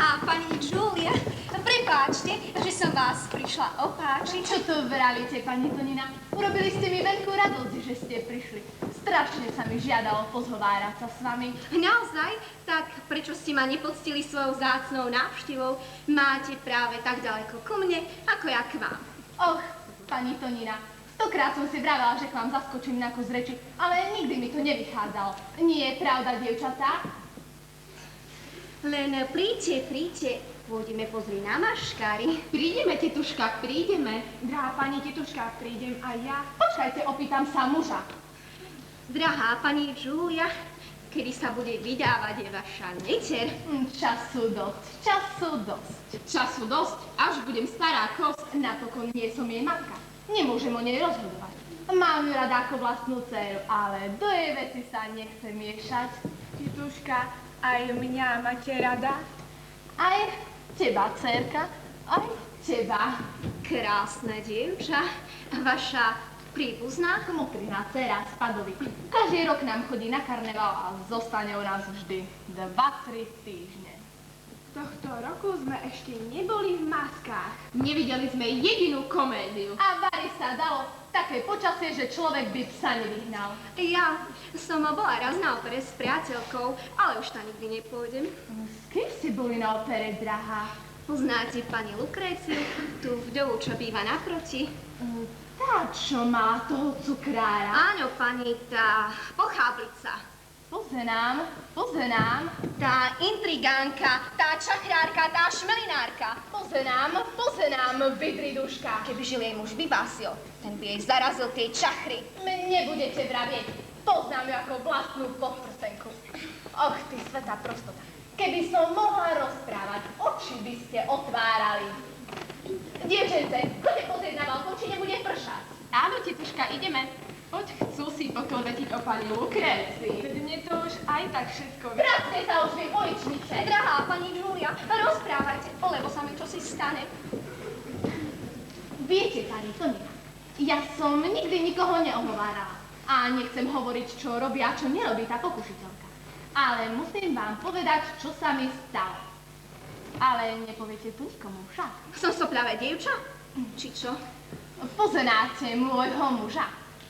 Drahá pani Julia, prepáčte, že som vás prišla opáčiť. Čo to vravíte, pani Tonina? Urobili ste mi veľkú radosť, že ste prišli. Strašne sa mi žiadalo pozhovárať sa s vami. Naozaj? Tak prečo ste ma nepoctili svojou vzácnou návštevou? Máte práve tak ďaleko ku mne, ako ja k vám. Och, pani Tonina, stokrát som si vravela, že k vám zaskočím na kus reči, ale nikdy mi to nevychádzalo. Nie je pravda, dievčatá? Len príďte, pôjdeme pozrieť na maškary. Prídeme, tetuška, prídeme. Drahá pani tetuška, prídem aj ja. Počkajte, opýtam sa muža. Drahá pani Julia, kedy sa bude vydávať je vaša neter? Času dosť. Času dosť, až budem stará kosť. Napokon nie som jej matka. Nemôžem o nej rozhodovať. Mám ju rada ako vlastnú dceru, ale do jej veci sa nechcem miešať. Tituška, aj mňa máte rada? Aj teba, dcerka, aj teba. Krásne dievča, vaša príbuzná. Mokrina dcera z Padovy. Každý rok nám chodí na karneval a zostane u nás vždy 2-3 týždne. Tohto roku sme ešte neboli v maskách. Nevideli sme jedinú komédiu. A vari sa dalo také počasie, že človek by psa nevyhnal. Ja som bola raz na opere s priateľkou, ale už tam nikdy nepôjdem. S kým ste boli na opere, drahá? Poznáte pani Lukréciu, tú vdovu, čo býva naproti? Tá, čo má toho cukrára. Áno, pani, tá pocháblica. Poznám. Tá intrigánka, tá čachrárka, tá šmelinárka. Poznám, bydriduška. Keby žil jej muž Vyvásil, ten by jej zarazil tie čachry. Mne budete vravieť. Poznám ju ako vlastnú podprsenku. Och, ty svätá prostota. Keby som mohla rozprávať, oči by ste otvárali. Dievčence, choďte pozrieť na balkón, či nebude pršať. Áno, tetuška, ideme. Poď, chcú si poklebetiť o pani Lukrécii. Veď mne to už aj tak všetko vie. Vráťte sa už, vy vojčnice. Drahá pani Julia, rozprávajte, lebo sa mi čosi stane. Viete, pani Tonina, ja som nikdy nikoho neohovárala. A nechcem hovoriť, čo robí a čo nerobí tá pokušiteľka. Ale musím vám povedať, čo sa mi stalo. Ale nepoviete tu nikomu však. Som soplavé dievča? Či čo? Poznáte môjho muža.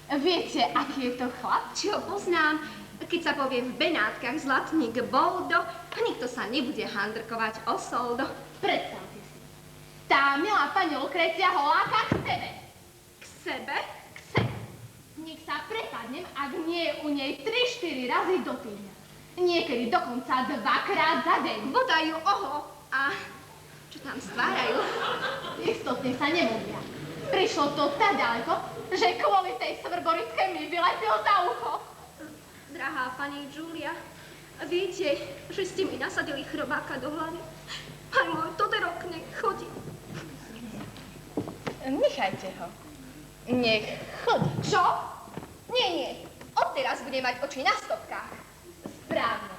Viete, aký je to chlap? Či ho poznám? Keď sa povie v Benátkach zlatník Boldo, nikto sa nebude handrkovať o soldo. Predstavte si. Tá milá pani Lukrécia ho láka k sebe. K sebe? K sebe. Nech sa prepadnem, ak nie je u nej 3-4 razy do týždňa. Niekedy dokonca 2-krát za deň. Bodajú oho. A čo tam stvárajú? Istotne sa nemôžia. Prišlo to tak ďaleko, že kvôli tej svrboritke mi vyletel za ucho. Drahá pani Julia, viete, že ste mi nasadili chrobáka do hlavy? Aj môj Toderok nech chodí. Nechajte ho. Nech chodí. Čo? Nie. Odteraz bude mať oči na stopkách. Správne.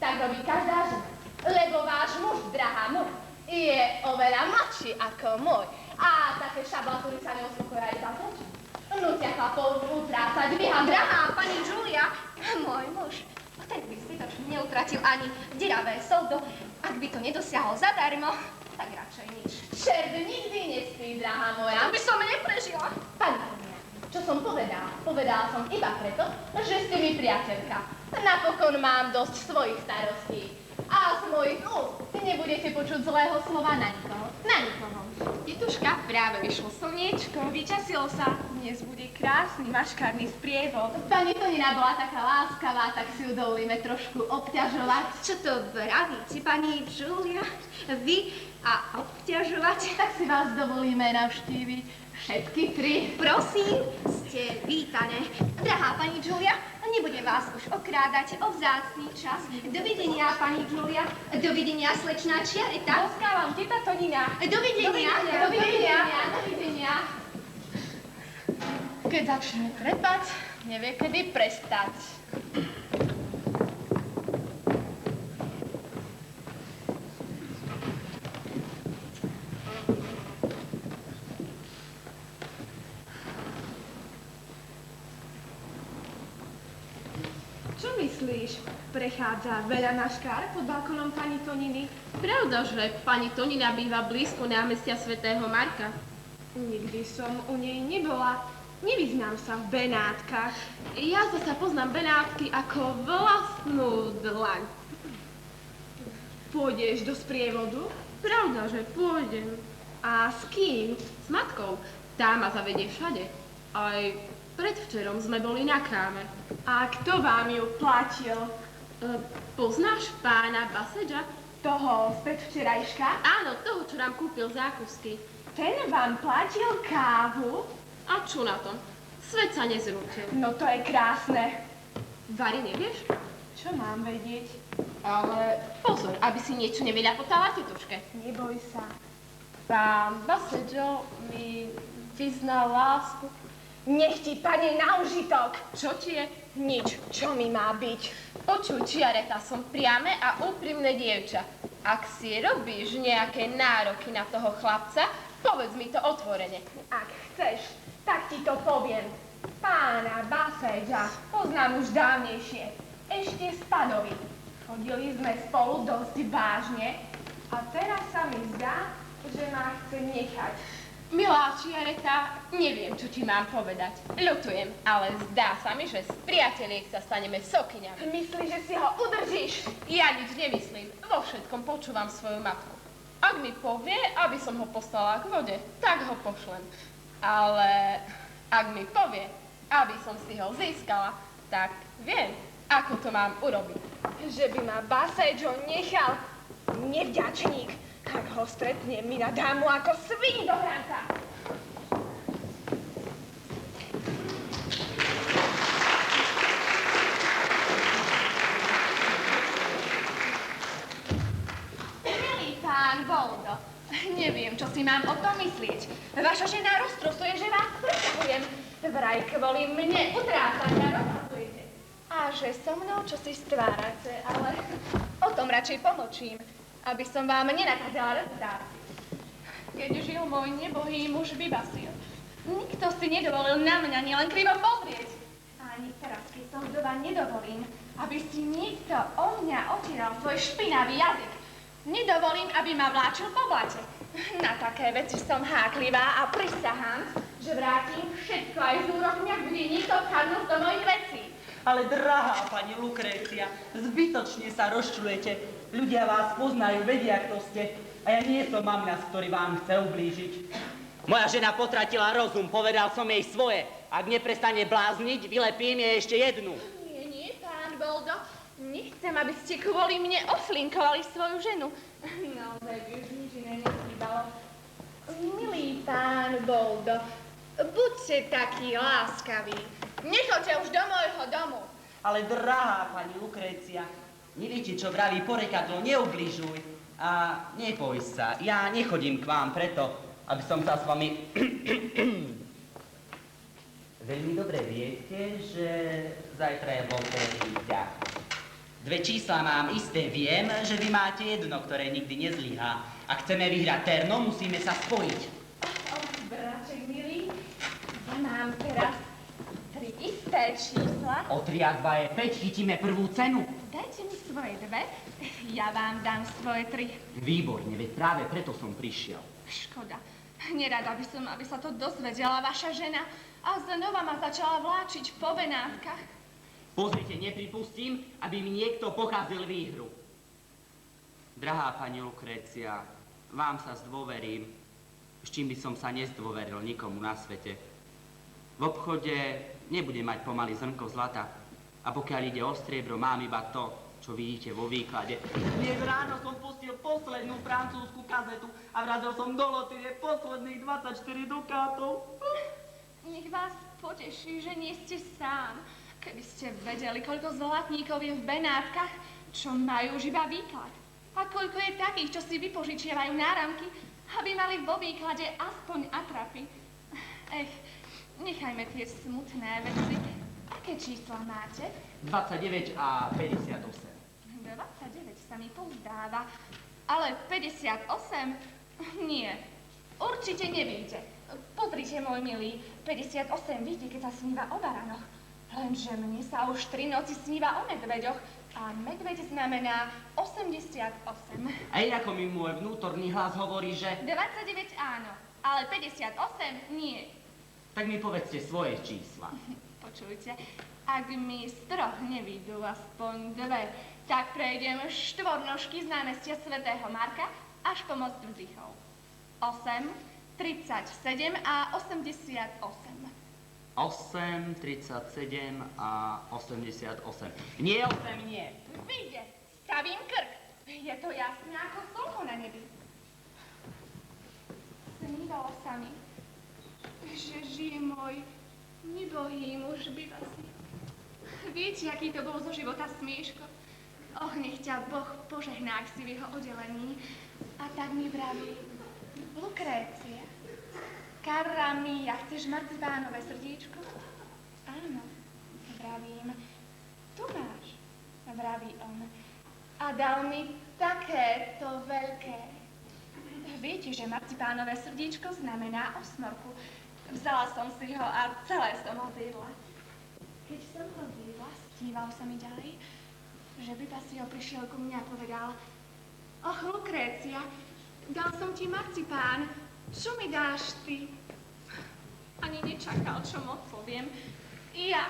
Tak robí každá žena. Lebo váš muž, drahá moja, je oveľa mladší ako môj. A také šablatúry sa neuspokoja aj za to. Nutia chlapov utrácať vyhadra. Drahá pani Julia, môj muž, ten by zbytočne neutratil ani deravé soldo. Ak by to nedosiahol zadarmo, tak radšej nič. Čert nikdy nespí, drahá moja. To by som neprežila. Pani Tonina, čo som povedala? Povedala som iba preto, že ste mi priateľka. Napokon mám dosť svojich starostí. A z mojich úst nebudete počuť zlého slova na nikoho. Na nikoho. Tetuška, práve vyšlo slniečko, vyčasilo sa. Dnes bude krásny maškárny sprievod. Pani Tonina bola taká láskavá, tak si ju dovolíme trošku obťažovať. Čo to vravíte, pani Julia? Vy a obťažovať? Tak si vás dovolíme navštíviť všetky 3. Prosím, ste vítané. Drahá pani Julia, nebudem vás už okrádať o vzácny čas. Dovidenia, pani Julia. Dovidenia, slečná Čiareta. Poskávam, teta Tonina. Dovidenia. Dovidenia. Keď začne trepať, nevie kedy prestať. Čo myslíš? Prechádza veľa naškár pod balkónom pani Toniny? Pravda, že pani Tonina býva blízko námestia svätého Marka. Nikdy som u nej nebola. Nevyznám sa v Benátkach. Ja zasa poznám Benátky ako vlastnú dlaň. Pôjdeš do sprievodu? Pravda, že pôjdem. A s kým? S matkou. Tá ma zavedie všade. Aj predvčerom sme boli na káme. A kto vám ju platil? Poznáš pána Basedža? Toho z predvčerajška? Áno, toho, čo nám kúpil zákusky. Ten vám platil kávu? A čo na tom? Svet sa nezrútil. No to je krásne. Vary nevieš? Čo mám vedieť? Ale pozor, aby si niečo nevyľapotala tetuške. Neboj sa. Pán Basedžo mi vyznal lásku. Nech ti padne na užitok. Čo ti je? Nič. Čo mi má byť? Počuj, Čiareta, som priame a úprimné dievča. Ak si robíš nejaké nároky na toho chlapca, povedz mi to otvorene. Ak chceš, tak ti to poviem. Pána Basedža poznám už dávnejšie. Ešte z Padovy. Chodili sme spolu dosť vážne a teraz sa mi zdá, že ma chce nechať. Milá Čiareta, neviem, čo ti mám povedať. Ľutujem, ale zdá sa mi, že z priateliek sa staneme sokyňami. Myslíš, že si ho udržíš? Ja nič nemyslím, vo všetkom počúvam svoju matku. Ak mi povie, aby som ho poslala k vode, tak ho pošlem. Ale ak mi povie, aby som si ho získala, tak viem, ako to mám urobiť. Že by ma Basedžo nechal. Nevďačník. Ak ho stretnem, mi nadá mu ako svini do hranca. Milý pán Boldo, neviem, čo si mám o tom myslieť. Vaša žena roztrosuje, že vás presťahujem. Vraj kvôli mne utrácania rozhazujete. A že so mnou čo si stvárate, ale o tom radšej pomlčím, aby som vám nenakazila reputáciu. Keď žil môj nebohý muž Vybasil, nikto si nedovolil na mňa nielen krivo pozrieť. Ani teraz, keď som vdova, nedovolím, aby si niekto o mňa otieral svoj špinavý jazyk. Nedovolím, aby ma vláčil po blate. Na také veci som háklivá a prisahám, že vrátim všetko aj z úrokmi, ak bude niekto vkadnúť do mojich vecí. Ale drahá pani Lukrécia, zbytočne sa rozčulujete. Ľudia vás poznajú, vedia, kto ste. A ja nie som mamina, ktorý vám chce ublížiť. Moja žena potratila rozum, povedal som jej svoje. Ak neprestane blázniť, vylepím jej ešte jednu. Nie, pán Boldo. Nechcem, aby ste kvôli mne oflinkovali svoju ženu. Naozaj by už nič iné nechýbalo. Milý pán Boldo, buďte taký láskavý. Nechoďte už do môjho domu. Ale drahá pani Lukrécia, neviete, čo vraví porekadlo, neubližuj. A neboj sa, ja nechodím k vám preto, aby som sa s vami... Veľmi dobre viete, že zajtra je lotérii ťah. Dve čísla mám isté, viem, že vy máte jedno, ktoré nikdy nezlyhá. Ak chceme vyhrať terno, musíme sa spojiť. Braček milý, ja mám teraz 3 isté čísla. O 3 a 2 je 5, chytíme prvú cenu. Dajte mi svoje 2, ja vám dám svoje 3. Výborne, veď práve preto som prišiel. Škoda. Nerada by som, aby sa to dozvedela vaša žena a znova ma začala vláčiť po Benátkach. Pozrite, nepripustím, aby mi niekto pokazil výhru. Drahá pani Lukrécia, vám sa zdôverím, s čím by som sa nezdôveril nikomu na svete. V obchode nebudem mať pomaly zrnko zlata. A pokiaľ ide o striebro, mám iba to, čo vidíte vo výklade. Dnes ráno som pustil poslednú francúzsku kazetu a vrazil som do lotérie posledných 24 dukátov. Nech vás poteší, že nie ste sám. Keby ste vedeli, koľko zlatníkov je v Benátkach, čo majú už iba výklad. A koľko je takých, čo si vypožičiavajú náramky, aby mali vo výklade aspoň atrapy. Nechajme tie smutné veci. Aké čísla máte? 29 a 58. 29 sa mi pozdáva, ale 58? Nie, určite nevíte. Pozrite, môj milý, 58 vidíte, keď sa sníva o baranoch. Lenže mne sa už 3 noci sníva o medveďoch a medveď znamená 88. Aj ako mi môj vnútorný hlas hovorí, že... 29 áno, ale 58 nie. Tak mi povedzte svoje čísla. Počujte, ak mi z 3 nevídu aspoň 2, tak prejdem štvornožky z námestia svätého Marka až po most Vzdýchov. 8, 37 a 88. 8, 37 a 88. Nie 8, nie. Vyjde, stavím krk. Je to jasné ako slnko na nebi. Snívalo sa mi, že žije môj nebohý muž Bivasi. Viete, aký to bol zo života smieško? Och, nech ťa Boh požehná, ak si v jeho oddelení. A tak mi vraví, Lukrécia, cara mia, chceš marcipánové srdíčko? Áno, vravím, tu máš, vraví on. A dal mi takéto veľké. Viete, že marcipánové srdíčko znamená osmorku. Vzala som si ho a celé som ho zjedla. Keď som ho zjedla, stívalo sa mi ďalej, že Bivasi prišiel ku mne a povedal: Och, Lukrécia, dal som ti marcipán, čo mi dáš ty? Ani nečakal, čo mu odpoviem. Ja,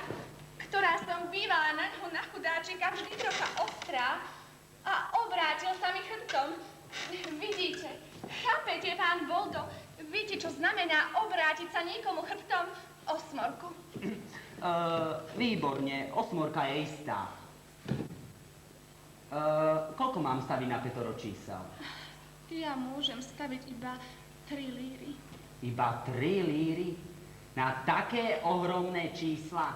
ktorá som bývala naňho na chudáčika vždy trocha ostrá a obrátil sa mi chrbtom. Vidíte, chápete, pán Boldo, viete, čo znamená obrátiť sa niekomu chrbtom? Osmorku. Výborne, osmorka je istá. Koľko mám staviť na 5 čísel? Ja môžem staviť iba 3 líry. Iba 3 líry? Na také ohromné čísla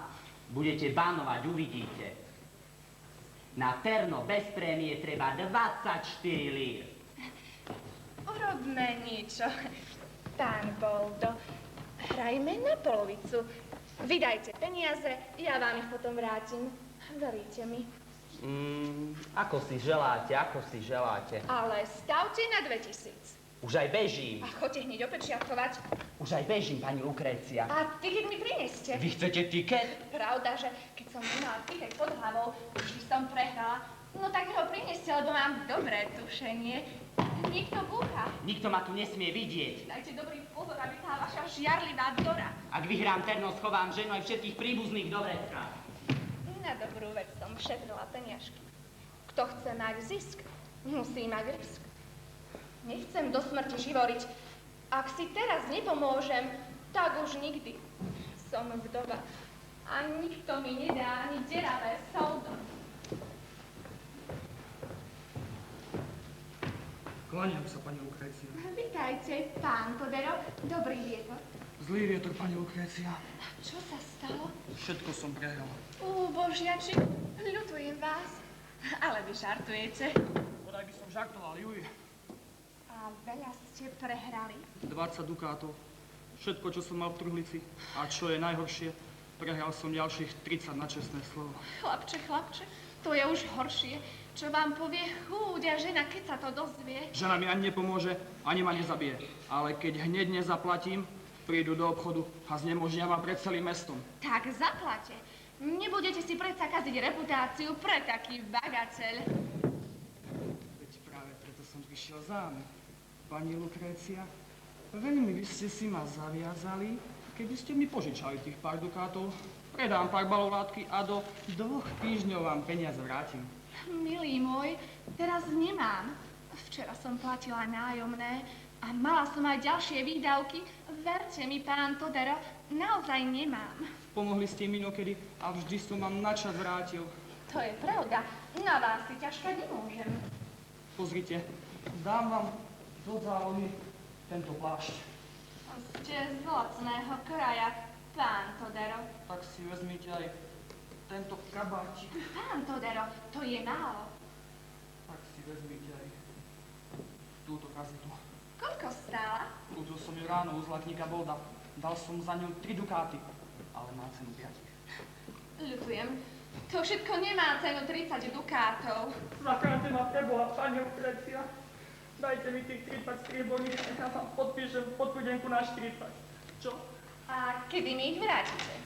budete banovať, uvidíte. Na terno bez prémie treba 24 lír. Urobme niečo. Pán Boldo, hrajme na polovicu. Vydajte peniaze, ja vám ich potom vrátim. Veríte mi. Ako si želáte. Ale stavte na 2000. Už aj bežím. A choďte hneď opečiatkovať. Už aj bežím, pani Lukrécia. A tiket mi prineste. Vy chcete tiket? Pravda, že keď som nemala tiket pod hlavou, vždy som prehrala. No tak ho prineste, lebo mám dobré tušenie. Niekto búcha. Nikto ma tu nesmie vidieť. Dajte dobrý pozor, aby tá vaša žiarlivá Dora. Ak vyhrám terno, schovám ženu aj všetkých príbuzných do vrecka. Na dobrú vec som šetrila peniažky. Kto chce mať zisk, musí mať risk. Nechcem do smrti živoriť. Ak si teraz nepomôžem, tak už nikdy. Som vdova a nikto mi nedá ani deravé soldo. Kláňam sa, pani Lukrécia. Vítajte, pán Todero. Dobrý vietor. Zlý vietor, pani Lukrécia. Čo sa stalo? Všetko som prehral. Božiači, ľutujem vás. Ale vy žartujete. Podaj by som žartoval, Juj. A veľa ste prehrali. 20 dukátov. Všetko, čo som mal v truhlici. A čo je najhoršie, prehral som ďalších 30 na čestné slovo. Chlapče, to je už horšie. Čo vám povie chúďa žena, keď sa to dozvie? Žena mi ani nepomôže, ani ma nezabije. Ale keď hneď nezaplatím, prídu do obchodu a znemožnia ma pred celým mestom. Tak zaplate. Nebudete si predsa kaziť reputáciu pre taký bagateľ. Veď práve preto som prišiel za vami. Pani Lukrécia, veľmi by ste si ma zaviazali, keby ste mi požičali tých pár dukátov. Predám pár balov látky a do 2 týždňov vám peniaze vrátim. Milý môj, teraz nemám. Včera som platila nájomné a mala som aj ďalšie výdavky. Verte mi, pán Todero, naozaj nemám. Pomohli ste mi inokedy a vždy som vám načas vrátil. To je pravda. Na vás si ťažkať nemôžem. Pozrite, dám vám do zálohy tento plášť. Ste z lacného kraja, pán Todero. Tak si vezmite aj tento kabátik. Pán Todero, to je málo. Tak si vezmite aj túto kazetu. Koľko stála? Kúpil som ju ráno u zlatníka Bolda. Dal som za ňu 3 dukáty, ale má cenu 5. Ľutujem. To všetko nemá cenu 30 dukátov. Zachráňte ma preboha, pani Lukrécia. Dajte mi tých 30 strieborných a ja vám podpíšem podpodenku na 40. Čo? A kedy mi ich vrátite?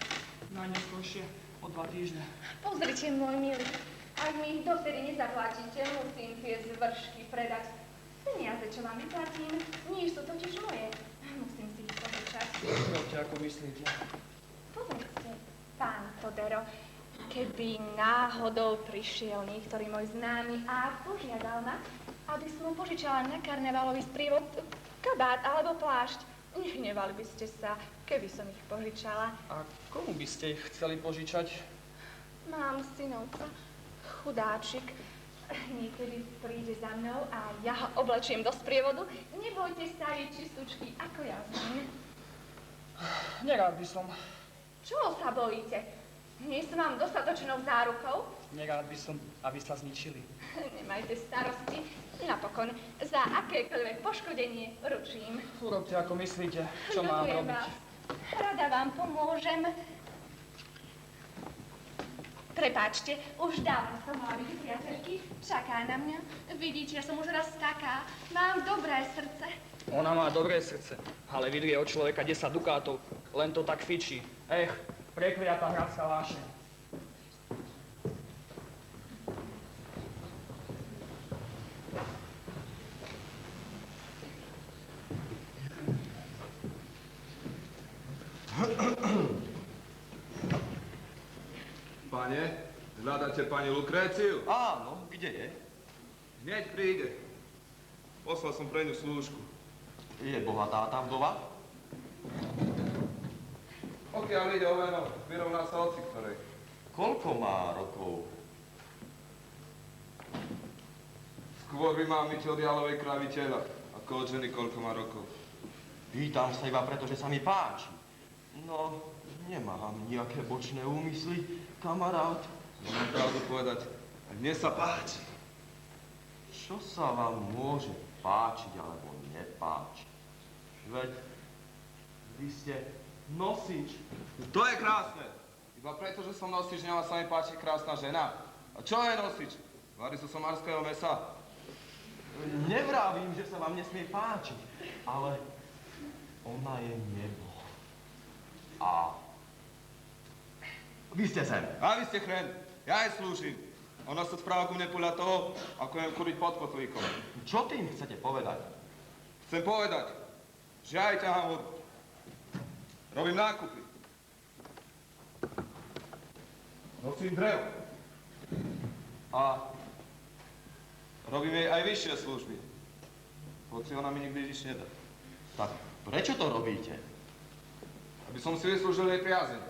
Najneskôršie O 2 týždne. Pozrite, môj milý, ak mi ich dovtedy nezaplatíte, musím tie zvršky predať. Peniaze, čo vám vyplatím, nie sú totiž moje. Musím si ich požičať. Urobte, ako myslíte. Pozrite, pán Todero, keby náhodou prišiel niektorý môj známy a požiadal ma, aby som mu požičala na karnevalový sprievod kabát alebo plášť, nehnevali by ste sa, keby som ich požičala. A komu by ste ich chceli požičať? Mám synovca, chudáčik. Niekedy príde za mnou a ja ho oblečiem do sprievodu. Nebojte sa, je čistúčky, ako ja z ním. Nerád by som. Čo sa bojíte? Nie som vám dostatočnou zárukou? Nerád by som, aby sa zničili. Nemajte starosti. Napokon, za akékoľvek poškodenie ručím. Urobte, ako myslíte. Čo mám Ľutujem robiť? vás. Rada vám pomôžem. Prepáčte, už dávno som mala byť priateľky. Čaká na mňa. Vidíte, že som už raz taká. Mám dobré srdce. Ona má dobré srdce, ale vydrie od človeka 10 dukátov. Len to tak fičí. Prekliatá hradská vášeň. Pane, hľadáte pani Lukréciu? Áno, kde je? Hneď príde. Poslal som pre ňu slúžku. Je bohatá tá vdova? Pokiaľ ide o meno, vyrovná sa oci ktorej. Koľko má rokov? Skôr by mal myť od jalovej kravy tela, ako od ženy, koľko má rokov. Pýtam sa iba preto, že sa mi páči. No, nemám nejaké bočné úmysly, kamarát. Mám pravdu povedať, mne sa páči. Čo sa vám môže páčiť alebo nepáčiť? Veď vy ste nosič. To je krásne. Iba preto, že som nosič, nemá sa mi páči krásna žena. A čo je nosič? Varí zo somarského mesa. Nevravím, že sa vám nesmie páčiť, ale ona je nebo. A vy ste sem. A vy ste chren, ja jej slúžim. Ona sa správa ku mne podľa toho, ako jem kuriť pod kotlíkom. Čo tým chcete povedať? Chcem povedať, že ja aj ťahám vodu. Robím nákupy. Nosím drevo. A robím jej aj vyššie služby. Hoci ona mi nikdy nič nedá. Tak prečo to robíte? Aby som si vyslúžil jej priazeň.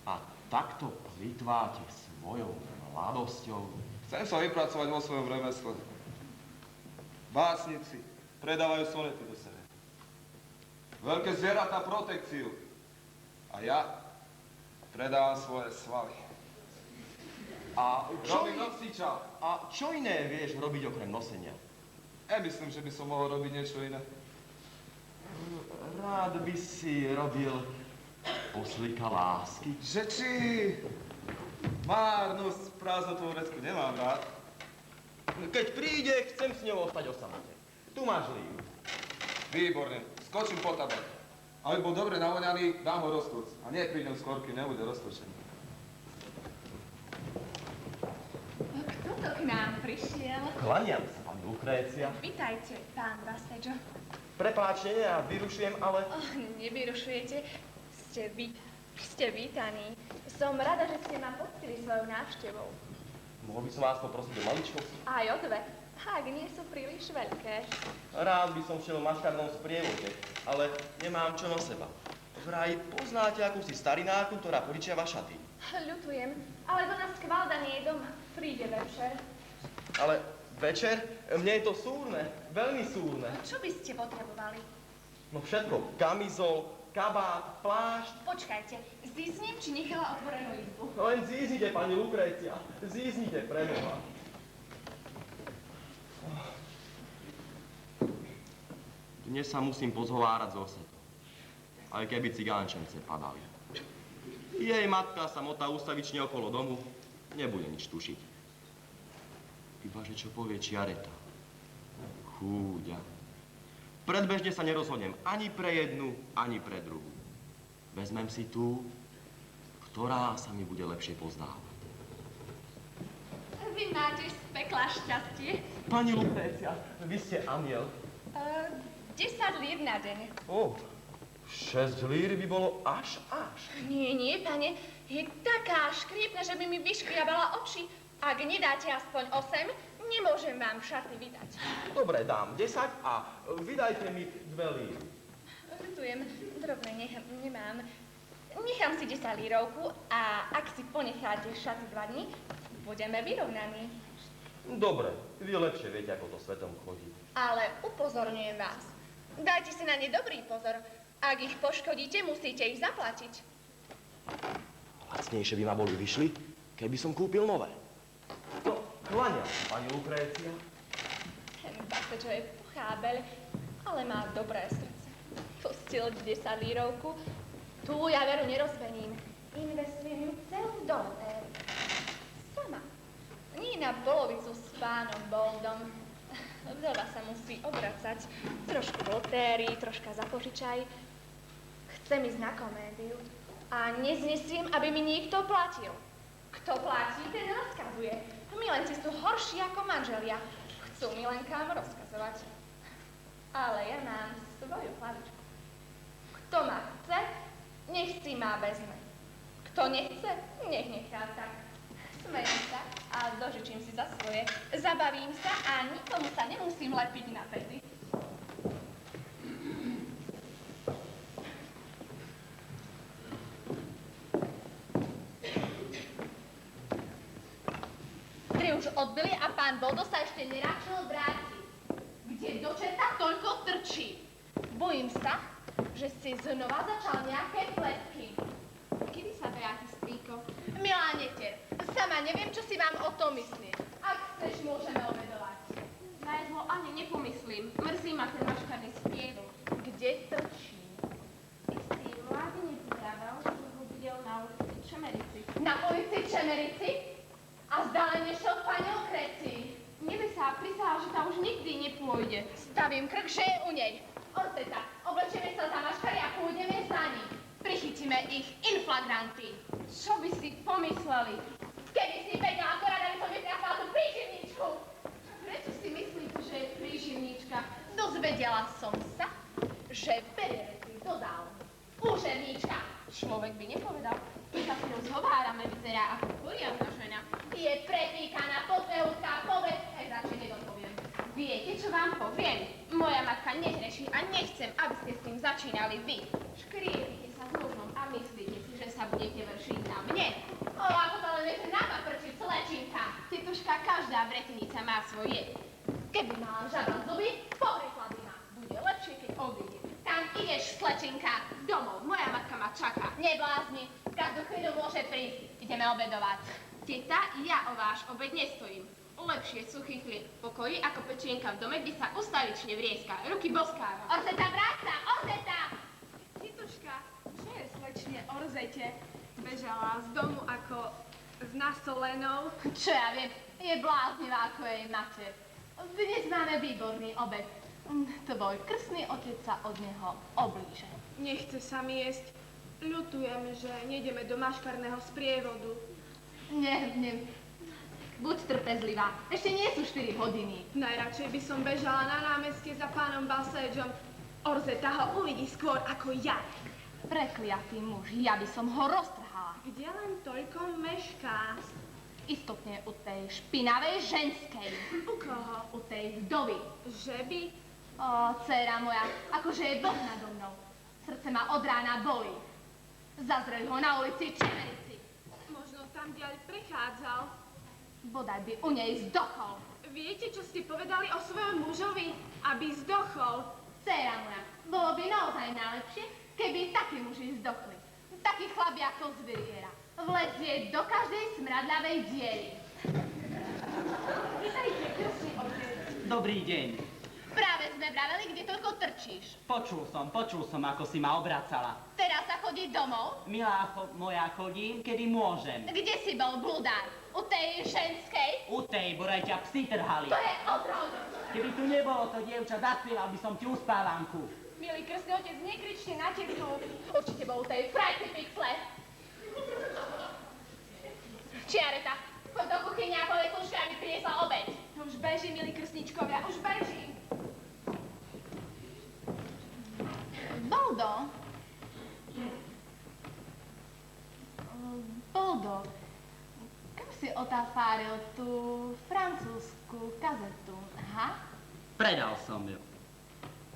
A takto plýtváte svojou mladosťou. Chcem sa vypracovať vo svojom remesle. Básnici predávajú sonety do sebe. Veľké zvieratá protekciu. A ja predávam svoje svaly. A Robím nosiča. A čo iné vieš robiť okrem nosenia? Myslím, že by som mohol robiť niečo iné. Rád by si robil poslíka lásky. Že či? Márnosť, prázdnotu vrecku nemám rád. Keď príde, chcem s ňou ostať o samote. Tu máš lív. Výborne, skočím po tabak. Aby bol dobre navoňaný, dám ho roztúc. A nie prídem skôr, kým nebude roztúčený. Kto to k nám prišiel? Klaniam sa, pani Lukrécia. Vítajte, pán Baseggio. Prepáčte, ja vyrušujem, ale... Nevyrušujete. Ste vítaní. Som rada, že ste ma poctili svojou návštevou. Mohol by som vás poprosiť o maličkosť? Aj o dve, ak nie sú príliš veľké. Rád by som šiel v maškarnom sprievode, ale nemám čo no seba. Vraj poznáte akúsi starinárku, ktorá požičiava šaty. Ľutujem, ale dona Skvalda nie je doma. Príde večer. Ale večer? Mne je to súrne, veľmi súrne. Čo by ste potrebovali? No všetko, kamizol, kabát, plášť. Počkajte, zísním, či nechala otvorenú izbu. No len zíznite, pani Lukrécia, zíznite pre Boha. Dnes sa musím pozhovárať s Osetou, aj keby cigánčence padali. Jej matka sa motá ústavične okolo domu, nebude nič tušiť. Ibaže čo povie Čiareta. Chúďa. Predbežne sa nerozhodnem ani pre jednu, ani pre druhú. Vezmem si tú, ktorá sa mi bude lepšie pozdávať. Vy máte z pekla šťastie. Pani Lukrécia, vy ste aniel. 10 lír na deň. 6 lír by bolo až. Nie, pane, je taká škrípna, že by mi vyškriabala oči. Ak nedáte aspoň 8, nemôžem vám šaty vydať. Dobre, dám 10 a vydajte mi 2 líry. Ľutujem, drobné nemám. Nechám si 10 lírovku a ak si ponecháte šaty 2 dní, budeme vyrovnaní. Dobre, vy lepšie viete, ako to svetom chodí. Ale upozorňujem vás. Dajte si na ne dobrý pozor. Ak ich poškodíte, musíte ich zaplatiť. Lacnejšie by ma boli vyšli, keby som kúpil nové. No, kláňam, pani Lukrécia. Ten Baseďo je pochábeľ, ale má dobré srdce. Pustil 10 lírovku. Tu ja veru nerozvením. Investujem ju celú do lotéry. Sama. Nie na polovicu s pánom Boldom. Veľa sa musí obracať. Trošku v lotérii, troška zapožičaj. Chcem ísť na komédiu. A neznesiem, aby mi niekto platil. Kto platí, ten rozkazuje. Milenci sú horší ako manželia. Chcú milenkám rozkazovať. Ale ja mám svoju hlavičku. Kto ma chce, nech si ma vezme. Kto nechce, nech nechá tak. Smejem sa a dožičím si za svoje. Zabavím sa a nikomu sa nemusím lepiť na pety. Tri už odbili a pán Boldo sa ešte neráčil vrátiť. Kde do čerta toľko trčí? Bojím sa, že si znova začal nejaké pletky. Kedy sa vráti strýko? Milá neter, sama neviem, čo si vám o tom myslieť. Ak chceš, môžeme obedovať. Na jedlo ani nepomyslím. Mrzí ma ten maškarný spievok. Kde trčí? Istý mladý nevyzrával, že ho videl na ulici Čemerici. Na ulici Čemerici? A zdále nešiel k pani Lukrécii. Nebesá prisahal, že tam už nikdy nepôjde. Stavím krk, že je u nej. Orseta, oblečieme sa za maškary a pôjdeme za ním. Prichytíme ich in flagranti. Čo by si pomysleli? Keby si vedela, ako rada by som vytrafala tú príživníčku. Prečo si myslíte, že je príživníčka? Dozvedela som sa, že berie veci do zálohy. Úžerníčka. Človek by nepovedal. Keď sa s ňou zhovárame, vyzerá ako poriadna žena. Je prepíkaná, podvehúdka, povedz, radšej nedopoviem. Viete, čo vám poviem? Moja matka nehreší a nechcem, aby ste s tým začínali vy. Škriepite sa s mužom a myslíte si, že sa budete vršiť na mne. Ako to len viete na ma prčiť, slečinka. Tituška, každá vretenica má svoj jed. Keby mala žaba zuby, pohryzla by ma. Bude lepšie, keď odíde. Kam ideš, slečinka? Domov, moja matka ma čaká. Neblázni, každú chvíľu môže prísť. Ideme obedovať. Teta, ja o váš obed nestojím. Lepšie suchý chlieb v pokoji, ako pečienka v dome, kde sa ustavične vrieska. Ruky boskáva. Orzeta, vráť sa, Orzeta! Tituška, čo je slečne Orzete? Bežala z domu ako s nasolenou. Čo ja viem, je bláznivá ako jej mater. Dnes máme výborný obed. Tvoj krstný otec sa od neho oblíže. Nechce sa mi jesť. Ľutujem, že nejdeme do maškarného sprievodu. Buď trpezlivá, ešte nie sú 4 hodiny. Najradšej by som bežala na námestie za pánom Baseďom. Orzeta ho uvidí skôr ako ja. Prekliatý muž, ja by som ho roztrhala. Kde len toľko mešká? Istotne u tej špinavej ženskej. U koho? U tej vdovy. Že by? Ó, dcéra moja, akože je Boh nado mnou. Srdce ma od rána bolí. Zazreli ho na ulici Čemerici. Možno tam ďalej prechádzal. Bodaj by u nej zdochol. Viete, čo ste povedali o svojom mužovi? Aby zdochol. Dcéra moja, bolo by naozaj najlepšie, keby takí muži zdochli. Taký chlap ako zviera. Vlezie do každej smradľavej diery. Vítajte, krstný otec. Dobrý deň. Práve sme vraveli, kde toľko trčíš. Počul som, ako si ma obracala. Teraz sa chodí domov? Milá moja, chodím, kedy môžem. Kde si bol, bludár? U tej ženskej? U tej, bodaj ťa psi trhali. To je otrok. Keby tu nebolo to dievča, zaspieval by som ti uspávanku. Milý krstný otec, nekričte na tetu. Určite bol u tej frajky pixle. Čiareta, poď do kuchyne a povedz služke, aby priniesla obed. Už bežím, milí krstničkovia, už bežím. Boldo, kam si otafáril tú francúzsku kazetu, aha? Predal som ju.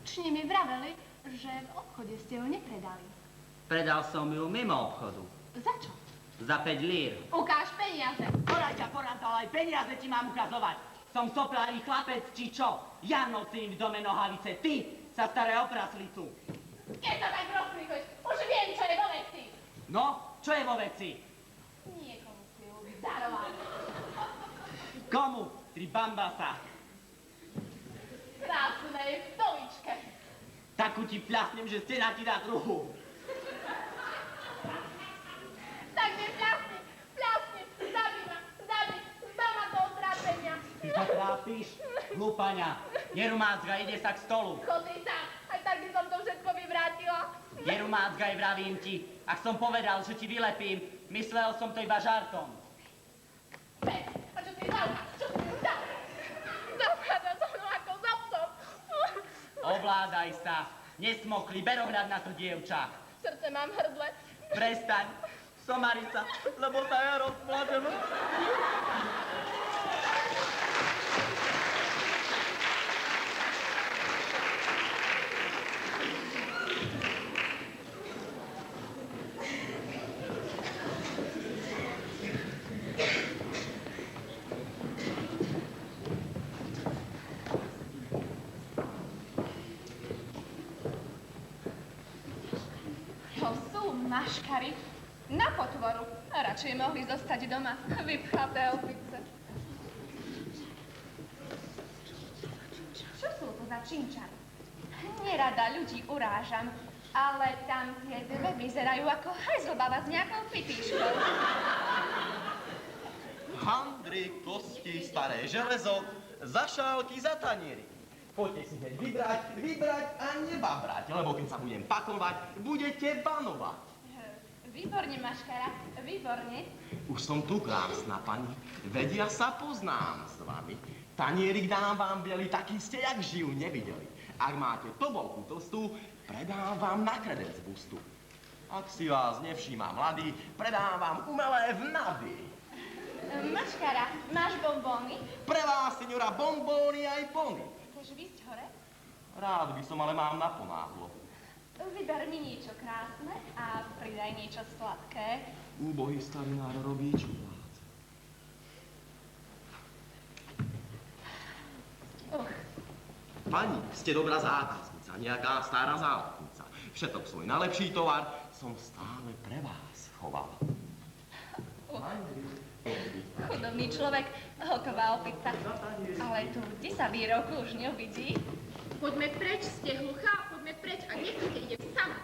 Čni mi vraveli, že v obchode ste ju nepredali. Predal som ju mimo obchodu. Za čo? Za 5 lír. Ukáž peniaze. Poraj ťa porazal, aj peniaze ti mám ukazovať. Som soplavý chlapec, či čo? Ja nosím v dome nohavice, ty sa staré o praslicu. Keď sa tak rozklikuješ, už viem, čo je vo veci. No, čo je vo veci? Niekomu si ju daroval. Komu? Tri bambasa. Krásnej stoličke. Takú ti pľasnem, že stena ti dá druhu. Tak mi pľasni, zabij ma, zbav ma toho trápenia. Ty sa trápiš? Hlúpaňa, nerumácga, ide sa k stolu. Chod ty sám, aj tak by som to všetko vyvrátila. Nerumácgaj, vravím ti. Ak som povedal, že ti vylepím, myslel som to iba žartom. Pes, a čo ty zaujímaš? Čo ty ju dal? Zavchádza so mnou ako za psom. Ovládaj sa. Nesmokli, ber ohľad na to dievča. Srdce mám hrdle. Prestaň, somarica, lebo sa ja rozplačem. To sú maškary na potvoru. A radšej mohli zostať doma, vypchaté opice. Čo sú to za činčary? Nerada ľudí urážam, ale tam tie dve vyzerajú ako hajzlbaba s nejakou pitíškou. Handry, kosti, staré železo, za šálky, za taniery. Poďte si hneď vybrať a nebabrať, lebo keď sa budem pakovať, budete banovať. Výborne, maškara, výborne. Už som tu, krásna pani, vedia sa poznám s vami. Tanierik dám vám biely, taký ste, jak žijú, nevideli. Ak máte tobolku tlstú, predám vám na kredec bustu. Ak si vás nevšíma mladý, predám vám umelé vnady. Maškara, máš bonbóny? Pre vás, signora, bombóny aj bony. Chceš výsť hore? Rád by som, ale mám naponáhlo. Vyber mi niečo krásne a pridaj niečo sladké. Úbohý starinár robí, čo vládze. Pani, ste dobrá zákaznica, nejaká stará záletnica. Všetok svoj najlepší tovar som stále pre vás choval. Chudobný človek, hotová opica. Ale tu 10 roku už neuvidí. Poďme preč, ste hluchá, poďme preč a nechcete, idem sama.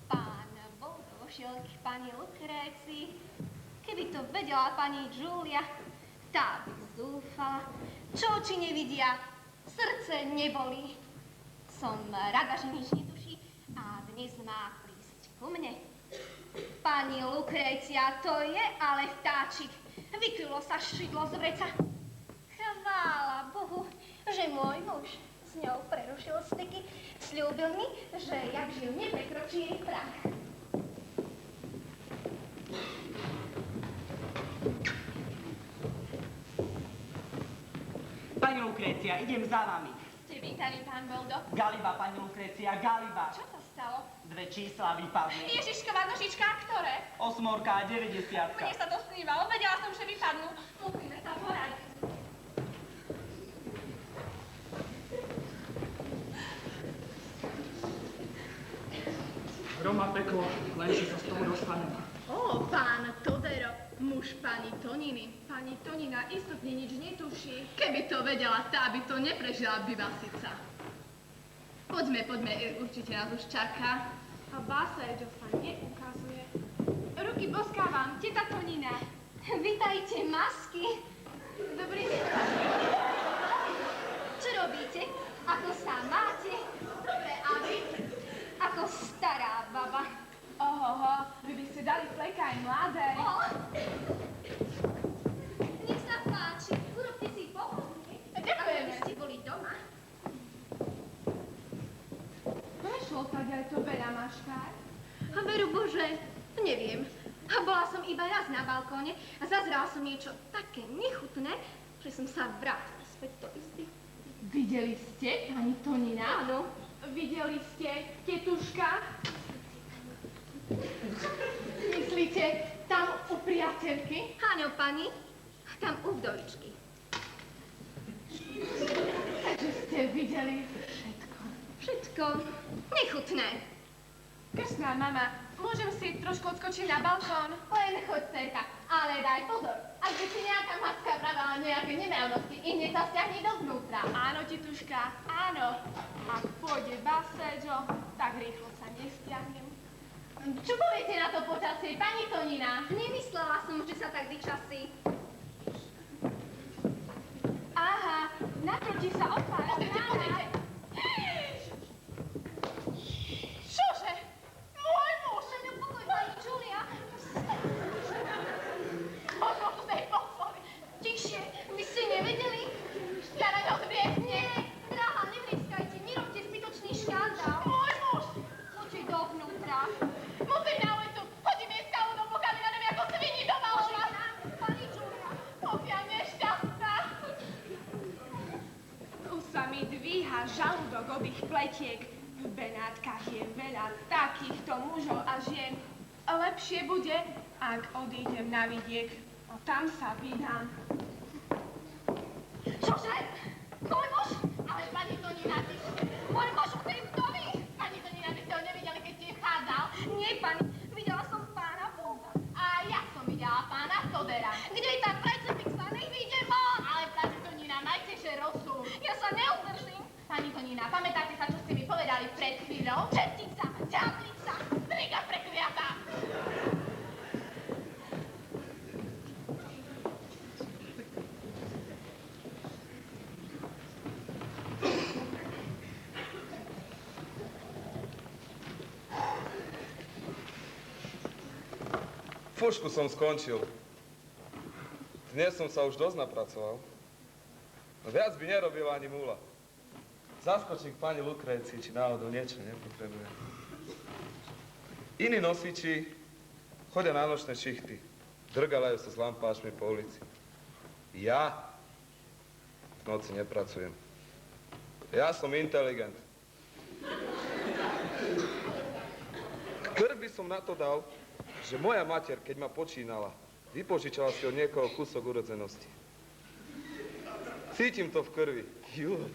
Pán Boldo vošiel k pani Lukrécii. Keby to vedela pani Julia, tá by zúfala. Čo oči nevidia, srdce nebolí. Som rada, že nič netuší a dnes má prísť ku mne. Pani Lukrécia, to je ale vtáčik. Vykrylo sa šidlo z vreca. Chvála Bohu, že môj muž s ňou prerušil styky. Sľúbil mi, že jak živ neprekročí jej prach. Pani Lukrécia, idem za vami. Ste vítaní, pán Boldo. Galiba, pani Lukrécia, Galiba. Čo sa stalo? 2 čísla vypadli. Ježišková nožička, ktoré? 8 a 90. Mne sa to snívalo, vedela som, že vypadnú. Musíme sa poradiť. Roma peklo, lenže sa z toho dostaneme. Ó, pán Todero, muž pani Toniny. Pani Tonina istotne nič netuší. Keby to vedela, tá by to neprežila, bybasica. Poďme, určite nás už čaká. A Baséďo sa neukazuje. Ruky boskávam, teta Tonina. Vitajte, masky. Dobrý deň. Čo robíte? Ako sa máte? Dobre, a vy? Ako stará baba. Ohoho, vy by ste dali fleka aj mladej. O! Nech sa páči, urobte si pohodlne. Ďakujeme. Aby ste boli doma. Prešlo sa aj to veľa maškár? A veru Bože, neviem. A bola som iba raz na balkóne a zazrala som niečo také nechutné, že som sa vrátila späť do izby. Videli ste, pani Tonina? Áno. Videli ste, tetuška? Myslíte, tam u priateľky? Áno, pani, tam u vdovičky. Takže ste videli všetko. Všetko nechutné. Krstná mama, môžem si trošku odskočiť na balkón? Len choď, cerka, ale daj pozor. Ak by si nejaká macka pravila nejaké nemravnosti, hneď sa stiahni dovnútra. Áno, tetuška, áno. Ak pôjde Baséďo, tak rýchlo sa nestiahnem. Čo poviete na to počasie, pani Tonina? Nemyslela som, že sa tak vyčasí. Aha, naproti sa otvára brána. Čože? Môj muž! Pokoj, pani Julia. Možnej pozor. Tišie, vy ste nevedeli? Ja na ňo zviesne. Nie, drahá, nevrieskajte, nerobte zbytočný škandál. Môj muž. Choďte dovnútra. Musím na ulicu. Chodím jej skalu do boka, aby na neviem ako svini dovalovať. Pani Julia. Pokiaľ nešťastná. Už sa mi dvíha žalúdok od ich pletiek. V Benátkach je veľa takýchto mužov a žien. Lepšie bude, ak odídem na vidiek. A tam sa vydám. Čože? Môj muž? Ale pani Tonina, ty... Môj muž u tej vdovy? Pani Tonina, vy ste ho nevideli, keď ste vchádzal? Nie, pani, videla som pána Boha. A ja som videla pána Sodera. Kde je tá krajcepixa? Nech vyjde von! Ale pani Tonina, majte že rozsud. Ja sa neudržím. Pani Tonina, pamätáte sa, čo ste mi povedali pred chvíľou? Čertica, ďablica. Striga prekliatá. Fušku som skončil. Dnes som sa už dosť napracoval. Viac by nerobila ani múla. Zaskočím k pani Lukrécii, či náhodou niečo nepotrebuje. Iní nosiči chodia na nočné šichty. Drgalajú sa s lampášmi po ulici. Ja v noci nepracujem. Ja som inteligent. Krv by som na to dal, že moja mater, keď ma počínala, vypožičala si od niekoho kúsok urodzenosti. Cítim to v krvi. Juj.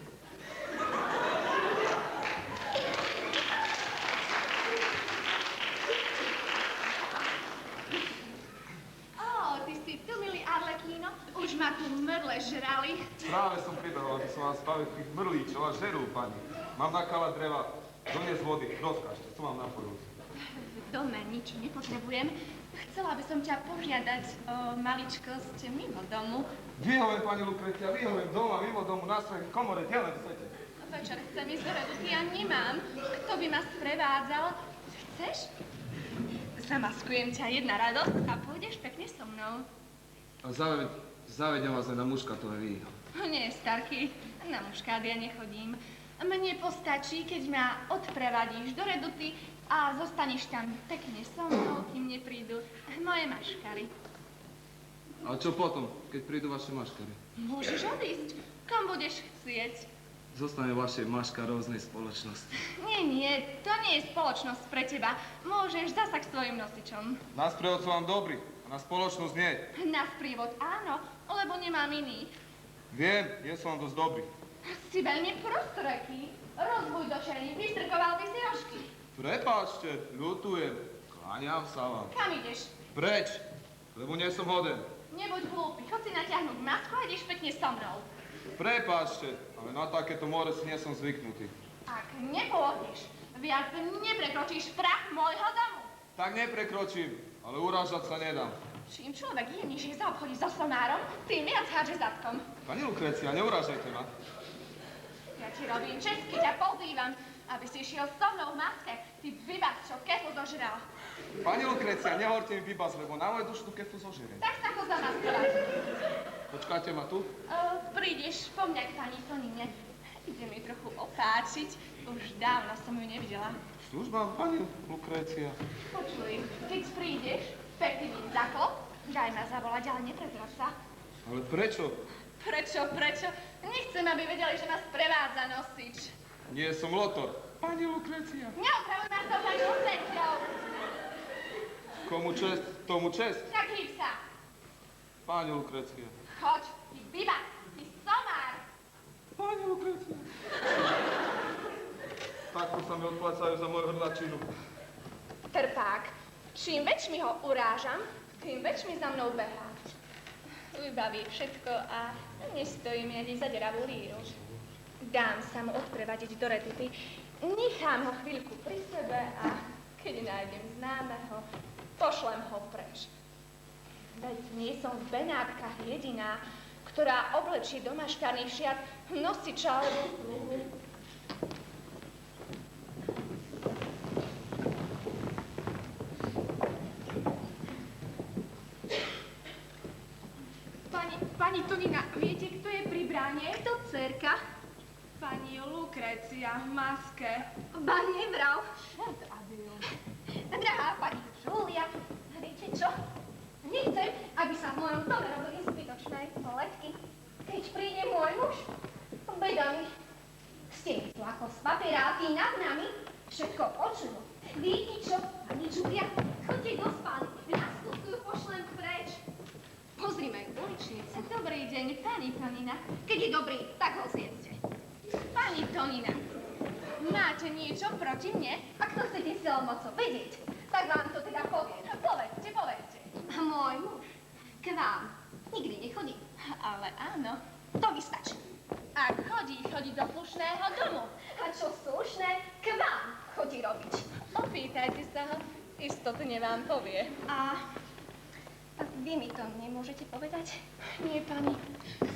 Ty si tu, milý Arlekíno, už ma tu mrle žrali. Práve som pribehol, aby som vás spavil tých mrlíčov a žerú, pani. Mám nakalať dreva, doniesť vody, rozkážte, tu mám napojúci. V dome nič nepotrebujem. Chcela by som ťa požiadať o maličkosť mimo domu. Vyhovem, pani Lukrecia, vyhovem doma, mimo domu, na svojej komore, kde len chcete. Večer chcem ísť do Reduty a nemám. Kto by ma sprevádzal? Chceš? Zamaskujem ťa jedna radosť a pôjdeš pekne so mnou. A zavedem vás aj na muškatové víno. Nie, starky, na muškád ja nechodím. Mne postačí, keď ma odprevadíš do Reduty a zostaneš tam pekne so mnou, kým neprídu moje maškary. A čo potom, keď prídu vaše maškary? Môžeš odísť, kam budeš chcieť. Zostane vašej maškaróznej spoločnosti. Nie, to nie je spoločnosť pre teba. Môžeš zasa k svojim nosičom. Na sprievodcu vám dobrý, a na spoločnosť nie. Na sprievod áno, lebo nemám iný. Viem, nie som vám dosť dobrý. Si veľmi prostreký. Rozbuď do šerní, vystrkoval by si rožky. Prepáčte, ľutujem, kláňam sa vám. Kam ideš? Preč, lebo nie som hoden. Nebuď hlúpy, chod si natiahnuť masku a ideš pekne so mnou. Prepáčte, ale na takéto more si nie som zvyknutý. Ak nepôjdeš, viac neprekročíš prach môjho domu. Tak neprekročím, ale urážať sa nedám. Čím človek jemnejšie zaobchodí so somárom, tým viac hádže zadkom. Pani Lukrécia, neurážajte ma. Ja ti robím čest, keď ťa pozývam, aby si išiel so mnou v maske. Ty vybaz, čo kefu zožral. Pani Lukrécia, nehovorte mi vybaz, lebo na moju dušu tú kefu zožeriem. Tak sa ho zamaskovať. Počkáte ma tu? Prídeš po mňa k pani Tonine. Ide mi trochu opáčiť. Už dávno som ju nevidela. Služba, pani Lukrécia. Počuj, keď prídeš, pekný mi zaklop, daj ma zavolať, ale neprezrať sa. Ale prečo? Prečo? Nechcem, aby vedeli, že ma sprevádza nosič. Nie som lotor. Pani Lukrécia. Neopravuj ma to pani Lukreciou. Komu čest, tomu čest. Tak hýb sa. Pani Lukrécia. Choď, ty vybaz, ty somár. Pani Lukrécia. Takto sa mi odplácajú za moju hrdlačinu. Trpák, čím väčšmi ho urážam, tým väčšmi za mnou behá. Vybaví všetko a nestojí mi ani za deravú líru. Dám sa mu odprevadiť do retity, nechám ho chvíľku pri sebe a keď nájdem známeho, pošlem ho preč. Veď nie som v Benátkach jediná, ktorá oblečí do maškarných šiat nosiča alebo sluhu. Pani Tonina, viete, kto je pri bráne? Kto, dcerka? Pani Lukrécia v maske. Ba nevrav. Čert, aby ju... Drahá pani Žulia, viete čo? Nechcem, aby sa v mojom dome robili zbytočné letky. Keď príde môj muž, beda mi. Steny sú ako z papieráky nad nami, všetko počujú. Viete čo, pani Žulia? Choďte do spálny, na skúsku ju pošlem preč. Pozrime uličnicu. Dobrý deň, pani Tonina. Keď je dobrý, tak ho zjedzte. Pani Tonina, máte niečo proti mne? Ak to chcete silou mocou vedieť, tak vám to teda poviem. Povedzte. A môj muž k vám nikdy nechodí. Ale áno, To mi stačí. ak chodí do slušného domu. A čo slušné, k vám chodí robiť. Opýtajte sa ho, istotne vám povie. A vy mi to nemôžete povedať? Nie, pani,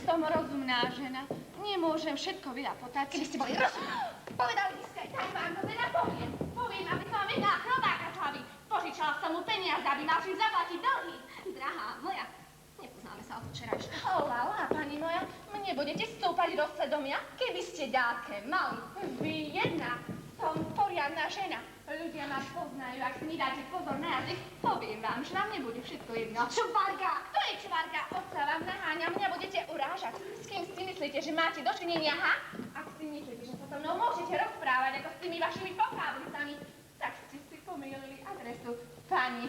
som rozumná žena. Nemôžem všetko vylapotať. Keby ste boli rozumní, povedali by ste. Tak vám to teda poviem. Poviem, aby som vám jedná chrobáka z hlavy. Požičala som mu peniaze, aby mal čím zaplatiť dlhy. Drahá moja, nepoznáme sa od včerajška. Olá, pani moja, mne budete stúpať do svedomia, keby ste dáke mali. Vy jedna, som poriadna žena. Ľudia ma poznajú, ak si mi dáte pozor na jazyk, poviem vám, že vám nebude všetko jedno. Čvarga! Kto je čvarga? Otca vám naháňa, mňa budete urážať. S kým si myslíte, že máte dočinenia, ha? Ak si myslíte, že sa so mnou môžete rozprávať ako s tými vašimi pokávlicami, tak ste si pomýlili adresu, pani.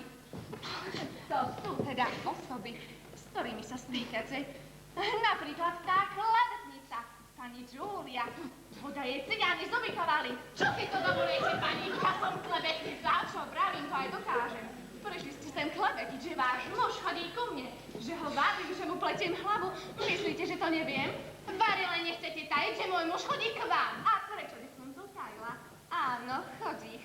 To sú teda osoby, s ktorými sa stýkate. Napríklad tá klebetnica, pani Julia. Voda je cigáni zobykovali. Čo si to dovolujete, pani? Ja som klebetnica, čo pravím, to aj dokážem. Prišli ste sem klebetiť, že váš muž chodí ku mne, že ho vážim, že mu pletiem hlavu. Myslíte, že to neviem? Varile nechcete tajiť, že môj muž chodí k vám. A prečo by som to tajila? Áno, chodí.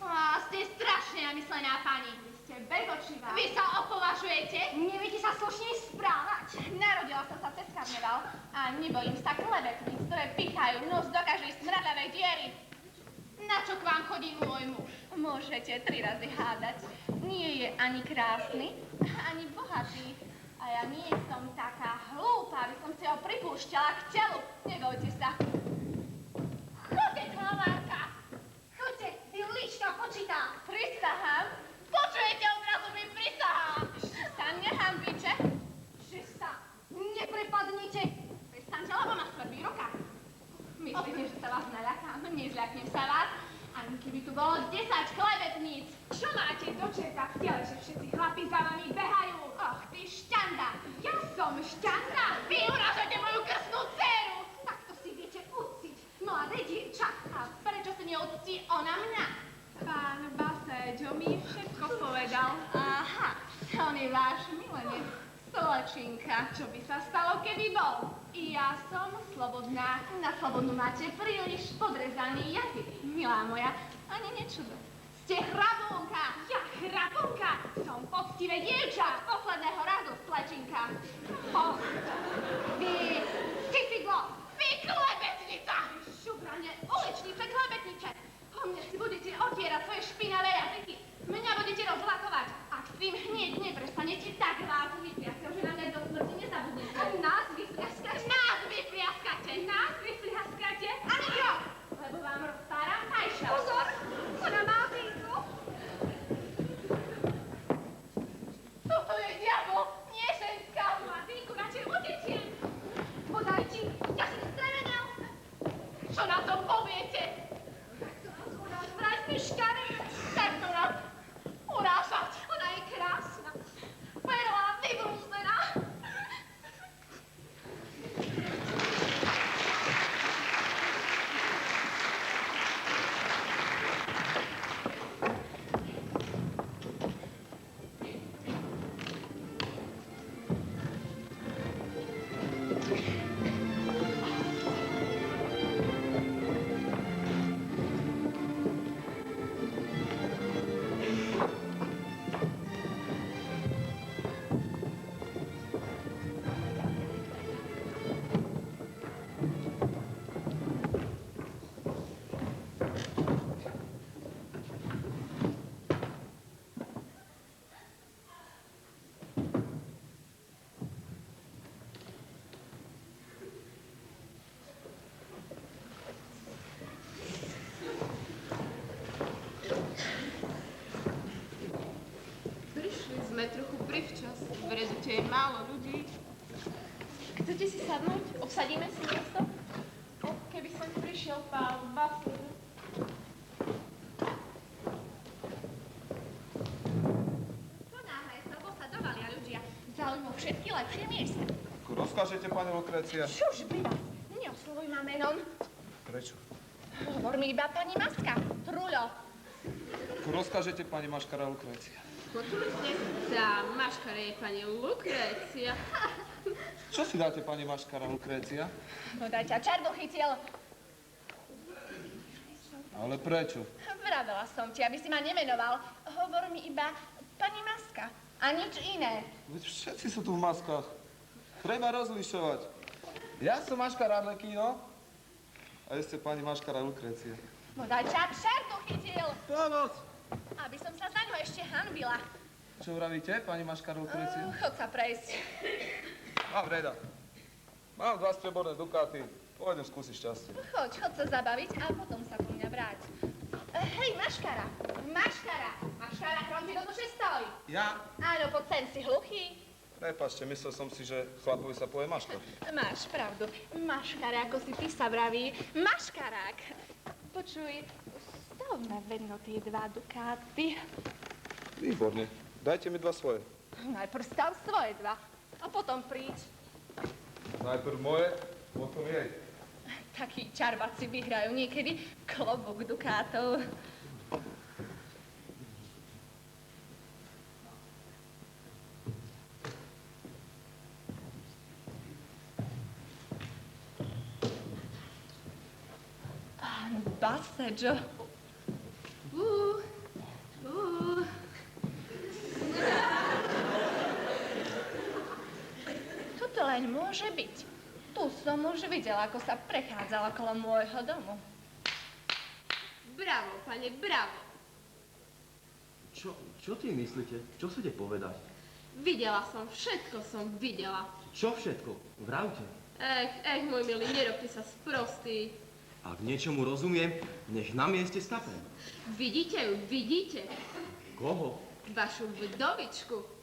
Á, ste strašne namyslená, pani. Vy ste bezočivá. Vy sa opovažujete? Neviete sa slušne správať. Narodila som sa cez karneval a nebojím sa klebetníc, ktoré pichajú nos do každej smradľavej diery. Na čo k vám chodí môj muž? Môžete 3 razy hádať. Nie je ani krásny, ani bohatý. A ja nie som taká hlúpa, aby som si ho pripúšťala k telu. Nebojte sa. Chodte, klamárka! Choďte, ty líčka počítá. Prisahám. Počujete, odrazu mi prisahám. Sa nehambíte? Že sa neprepadnite. Prestaňte, lebo ma svrbí ruka. Myslíte, že sa vás naľakám? Nezľaknem sa vás. Ani keby tu bolo 10 klebetníc. Čo máte do čerta v tele, že všetci chlapi za vami behajú? Och, ty šťanda. Ja som šťastná. Vy urážate moju krstnú dceru. Takto si viete uctiť mladé dievča. A prečo si neuctí ona mňa? Pán Baséďo mi všetko povedal. Aha, on je váš milenec. Slečinka. Čo by sa stalo, keby bol? Ja som slobodná. Na slobodnú máte príliš podrezaný jazyk. milá moja, ani nečudo. Ste chrabunka. Ja chrabunka, som poctivé dievča. Posledného razu, slečinka. Ho. Vy, čistidlo. Vy klebetnica. Šubranie, uličnice, klebetniče. Po mne si budete otierať svoje špinavé jazyky. Mňa budete rozlakovať. Ak s tým hneď neprestanete, tak vás vypliaskam, že na mňa do smrti nezabudnete. A nás vypliaskate? Nás vypliaskate? Nás vypliaskate? Ani jo, lebo vám roztáram fajša. Pozor, ona má písku. Toto je diabol, nie ženská. Matýku, radšej utečiem. Podajte, ja si stremenel. Čo na to poviete? Ona vraj ste škary. Tak to nás urážať. Ona je krásna. Perla, vybrúznená. Sme trochu privčas, vredu je málo ľudí. Chcete si sadnúť? Obsadíme si miesto? Keby sem prišiel pán Basur. Ponáhľaj sa, lebo sa dovalia ľudia. Zaujímajú všetky lepšie miesta. Rozkážete, pani Lukrécia? Čuž by vás, neoslovuj ma menom. Prečo? Hovor mi iba pani Maska. Truľo. Rozkážete, pani Maškara Lukrécia? Počuli ste? Tá maškara je pani Lukrécia. Čo si dáte, pani Maškara Lukrécia? Podaj ťa, čardu chytil. Ale prečo? Vravela som ti, aby si ma nemenoval. Hovor mi iba pani Maska. A nič iné. Veď všetci sú tu v maskách. Treba rozlišovať. Ja som Maškara Arlekíno a vy ste pani Maškara Lukrécia. Podaj ťa, čardu chytil. Pomoc! Aby som sa za ňo ešte hanbila. Čo vravíte, pani Maškara Lukrécia? Chod sa prejsť. Mám vreda. Mám 2 strieborné dukáty. Pôjdem skúsiť šťastie. Choď sa zabaviť a potom sa po mňa vráť. Hej, Maškara. Maškara. Maškara, chrom ti do duše stojí. Ja? Áno, poď sem, si hluchý. Prepáčte, myslel som si, že chlapovi sa povie Maška. Máš pravdu. Maškara, ako si ty sa vraví. Maškarák. Počuj, stavme vedno tie 2 dukáty. Výborne. Dajte mi 2 svoje. Najprv stav svoje 2 a potom príď. Najprv moje, potom jej. Takí čarbaci vyhrajú niekedy klobúk dukátov. Pán Baseggio. Toto len môže byť. Tu som už videla, ako sa prechádzala okolo môjho domu. Bravo, pane, bravo. Čo ty myslíte? Čo chcete povedať? Videla som, všetko som videla. Čo všetko? Vravte. Môj milý, nerobte sa sprostý. Ak niečomu rozumiem, nech na mieste stapem. Vidíte ju, vidíte? Koho? Vašu vdovičku.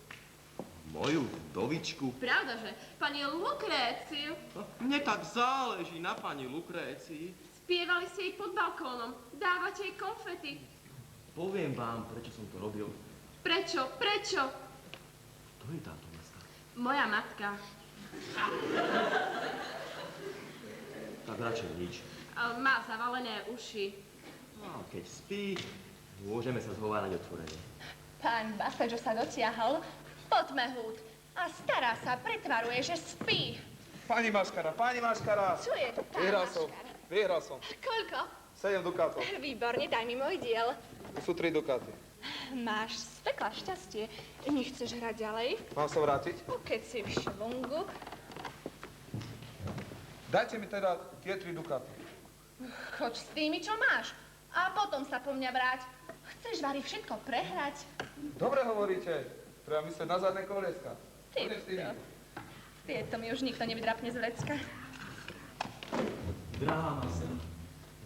Moju vdovičku? Pravdaže, pani Lukréciu. Mne tak záleží na pani Lukrécii. Spievali ste jej pod balkónom, dávate jej konfety. Poviem vám, prečo som to robil. Prečo? Prečo? Kto je táto maska? Moja matka. Tak radšej nič. Má zavalené uši. A keď spí, môžeme sa zhovárať otvorene. Pán Baseggio sa dotiahol pod mehút a stará sa, pretvaruje, že spí. Pani Maškara, pani Maškara! Čo je to, pán Vyhral som, Maškara? vyhral som. Koľko? 7 dukátov. Výborne, daj mi môj diel. Tu sú 3 dukáty. Máš z pekla šťastie. Nechceš hrať ďalej? Mám sa vrátiť? Keď si v švungu. Dajte mi teda tie 3 dukáty. Choď s tými, čo máš. A potom sa po mňa vráť. Chceš, Vary, všetko prehrať? Dobre hovoríte. Treba myslieť na zadné kolieska. Ty to. Tieto mi už nikto nevydrapne z vrecka. Drahá Masa,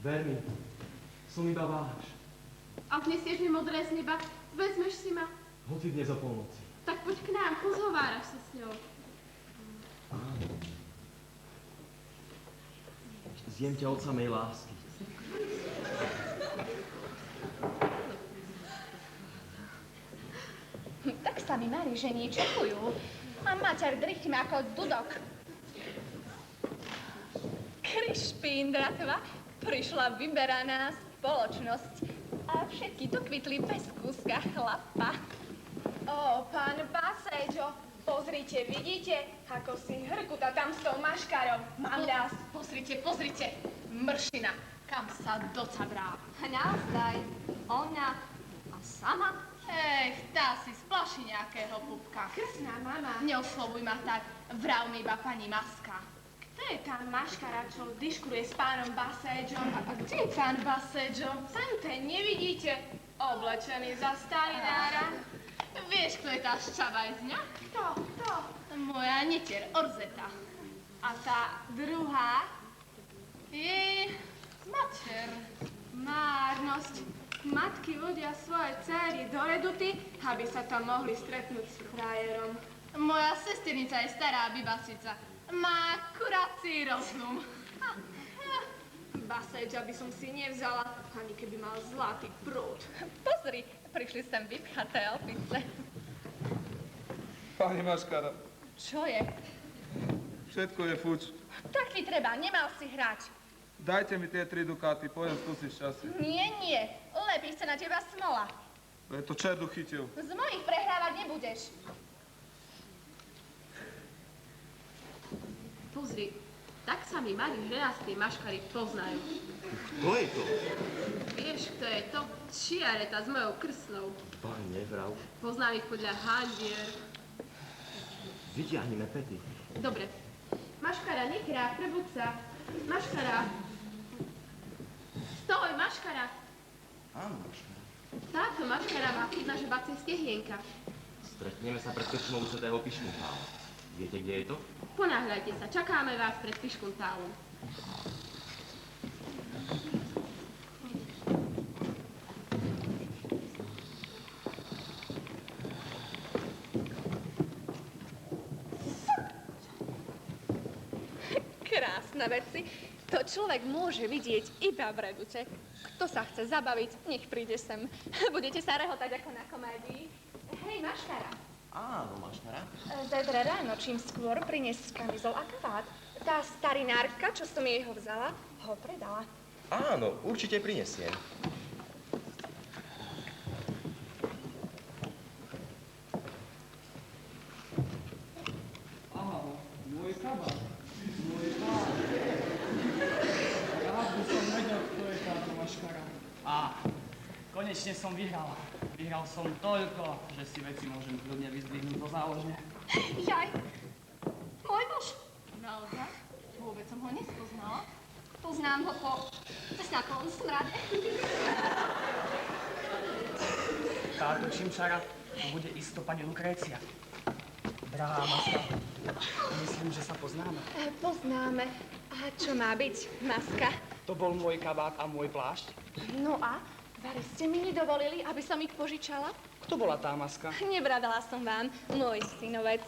ver mi, som iba váš. Ak nesieš mi modré z neba, vezmeš si ma. Hoci dnes o polnoci. Tak poď k nám, pozhováraš sa s ňou. Zjem ťa od samej lásky. Tak sa mi Mari žení čekujú. A maťar drichtime ako dudok. Krišpín, dratva, prišla vyberaná spoločnosť. A všetky dokvitli bez kúska chlapa. Ó, pán Baseďo, pozrite, vidíte, ako si hrkuta tam s tou maškarou. Mám ľas. Pozrite, pozrite. Mršina, kam sa docabrá. Nazdaj, ona a sama. Tá si splaší nejakého pupka. Krsná mama. Neoslovuj ma tak, vrav mi iba pani Maska. Kto je tá maškara, čo diškuruje s pánom Baseďom? A kde je pán Baseďo? Tam ten nevidíte, oblečený za stalinára. Vieš, kto je tá ščabajzňa? Kto? Moja netier Orzeta. A tá druhá? Jej mater. Márnosť. Matky vodia svoje dcery do reduty, aby sa tam mohli stretnúť s frajerom. Moja sesternica je stará bybasica. Má kurací rozum. Baseďa by som si nevzala, ani keby mal zlatý prúd. Pozri, prišli sem vypchaté opice. Pani Maškara, Čo je? všetko je fuč. Tak ti treba, nemal si hrať. Dajte mi tie 3 dukáty, pôjdem skúsiť šťastie. Nie, lepí sa na teba smola. To je to čerdu chytil. Z mojich prehrávať nebudeš. Pozri, tak sa mi Mari ženastí maškary poznajú. Kto je to? Vieš, kto je to? Čiareta s mojou krsnou. Pán nevrav. Poznám ich podľa handier. Vyťahnime pety. Dobre. Maškara, nehrá, prebuď sa. Maškara. Stoj, maškara. Áno, Maškara. Táto maškara má chud na žebacie stehienka. Stretneme sa pred krčmou svätého Piškuntála. Viete, kde je to? Ponáhľajte sa, čakáme vás pred Piškuntálom. Krásne veci. To človek môže vidieť iba v redute. Kto sa chce zabaviť, nech príde sem. Budete sa rehotať ako na komédii. Hej, maškara. Áno, Maškara. Zajtra ráno, čím skôr, priniesť kamizol a kabát. Tá starinárka, čo som jej ho vzala, ho predala. Áno, určite prinesiem. Áno, môj kabát. Môj pán. Rád by som vedel, kto je táto maškara. Konečne som vyhral. Vyhral som toľko, že si veci môžem kľudne vyzdvihnúť do záložne. Jaj, môj muž. Naozaj? Vôbec som ho nespoznala. Poznám ho po cesnakovom smrade. Táto čimčara to bude isto pani Lukrécia. Drahá Maska, myslím, že sa poznáme. Poznáme. A čo má byť, Maska? To bol môj kabát a môj plášť. No a? Vary ste mi nedovolili, aby som ich požičala? Kto bola tá Maska? Nebradala som vám, môj synovec.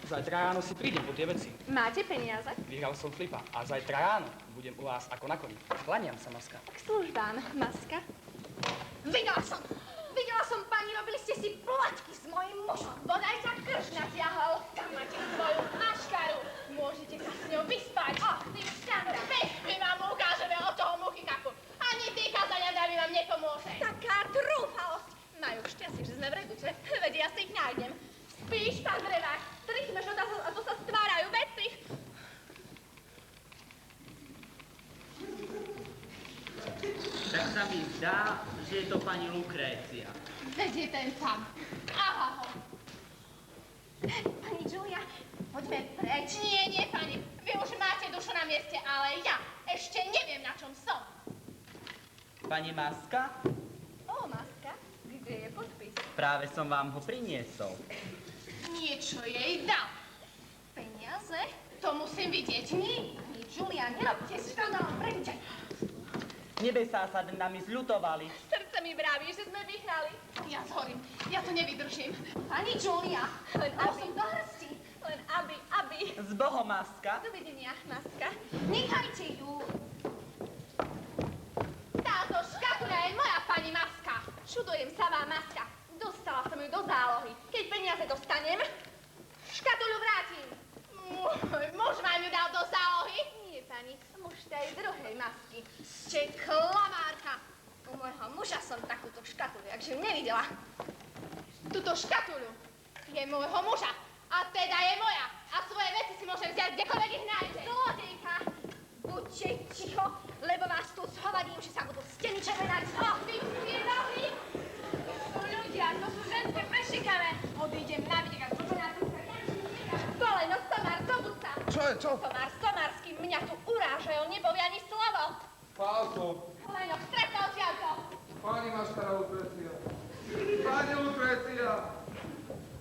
Zajtra ráno si prídem po tie veci. Máte peniaze? Vyhral som flipa a zajtra ráno budem u vás ako na koni. Klaniam sa, Maska. K službám, Maska. Videla som, pani, robili ste si plaťky s mojím mužom. Bodaj sa krš natiahol. Tam máte svoju maškaru. Môžete sa s ňou vyspať. Ty šťandra. My vám ukážeme od toho muchikaku. Ani ty, kazania, mi vám nepomôže. Taká trúfalosť. Majú šťastie, že sme v redute. Veď ja si ich nájdem. Spíš, pán drevák. Trichme žoda a to sa stvárajú veci. Kde je to pani Lukrécia? Vedie ten tam. Aha ho. Pani Julia, Poďme preč. Nie, pani. Vy už máte dušu na mieste, ale ja ešte neviem, na čom som. Pani Maska? O, Maska, kde je podpis? Práve som vám ho priniesol. Niečo jej dal. peniaze? To musím vidieť. Nie, pani Julia, nerobte škandál, prejdite. Nebesá sa nad nami zľutovali. Srdce mi vraví, že sme vyhrali. Ja zhorím. Ja to nevydržím. Pani Julia, Len dal aby. som do hrsti. Len aby. Z Bohom, Maska. Dovidenia, Maska. Nechajte ju. Táto škatula je moja, pani Maska. Čudujem sa vám, Maska. Dostala som ju do zálohy. Keď peniaze dostanem, škatulu vrátim. Môj muž vám ju dal do zálohy? Nie, pani. Muž tej druhej Masky. Ste klamárka. U môjho muža som takúto škatulu, jak ju nevidela. Túto škatulu je môjho muža. A teda je moja. A svoje veci si môžem vziať, kdekoľvek ich nájde. Zlodejka, buďte ticho, lebo vás tu zhovadím, že sa budú steny červenať. Vy tie nohy! Ľudia, to sú ženské prešikavé. Odídem na videk a toto na tu. Koleno, Somár, zobud sa. Čo je, čo? Somár, Somársky, mňa tu urážajú, nepovie ani slovo. Pálko, Koleno, stretol odtiaľto. pani Maškara Lukrécia. Pani Lukrécia.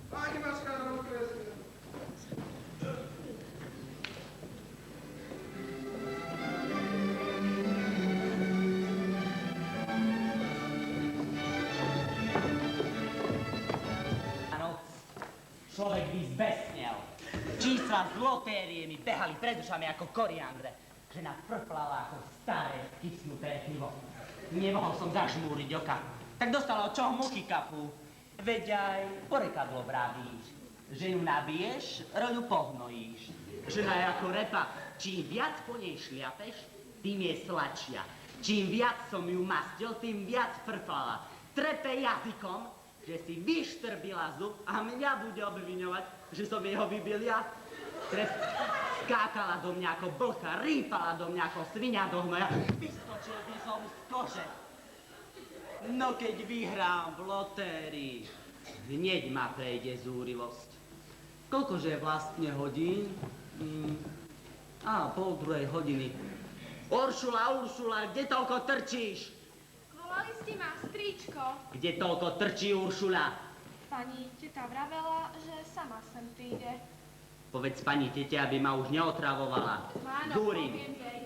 Pani Maškara Lukrécia. Áno, človek by zbesnel. Čísla z lotérie mi behali pred ušami ako koriandre. Žena frflala ako staré skysnuté pivo. Nemohol som zažmúriť oka. Tak dostala od čoho muchy kapú. Veď aj porekadlo vravíš. Že ju nabiješ, roju pohnojíš. Žena je ako repa. Čím viac po nej šliapeš, tým je sladšia. Čím viac som ju mastil, tým viac frflala. Trepe jazykom, že si vyštrbila zub a mňa bude obviňovať, že som jej ho vybil ja. Skákala do mňa ako blcha, rýpala do mňa ako svinia do hnoja. Vyskočil by som z kože. No keď vyhrám v lotérii, hneď ma prejde zúrivosť. Koľkože vlastne hodín? Pol druhej hodiny. Uršula, kde toľko trčíš? Volali ste ma, stričko. Kde toľko trčí Uršula? Pani teta vravela, že sama sem príde. Povedz pani tete, aby ma už neotravovala. Áno, Zúrim. poviem jej.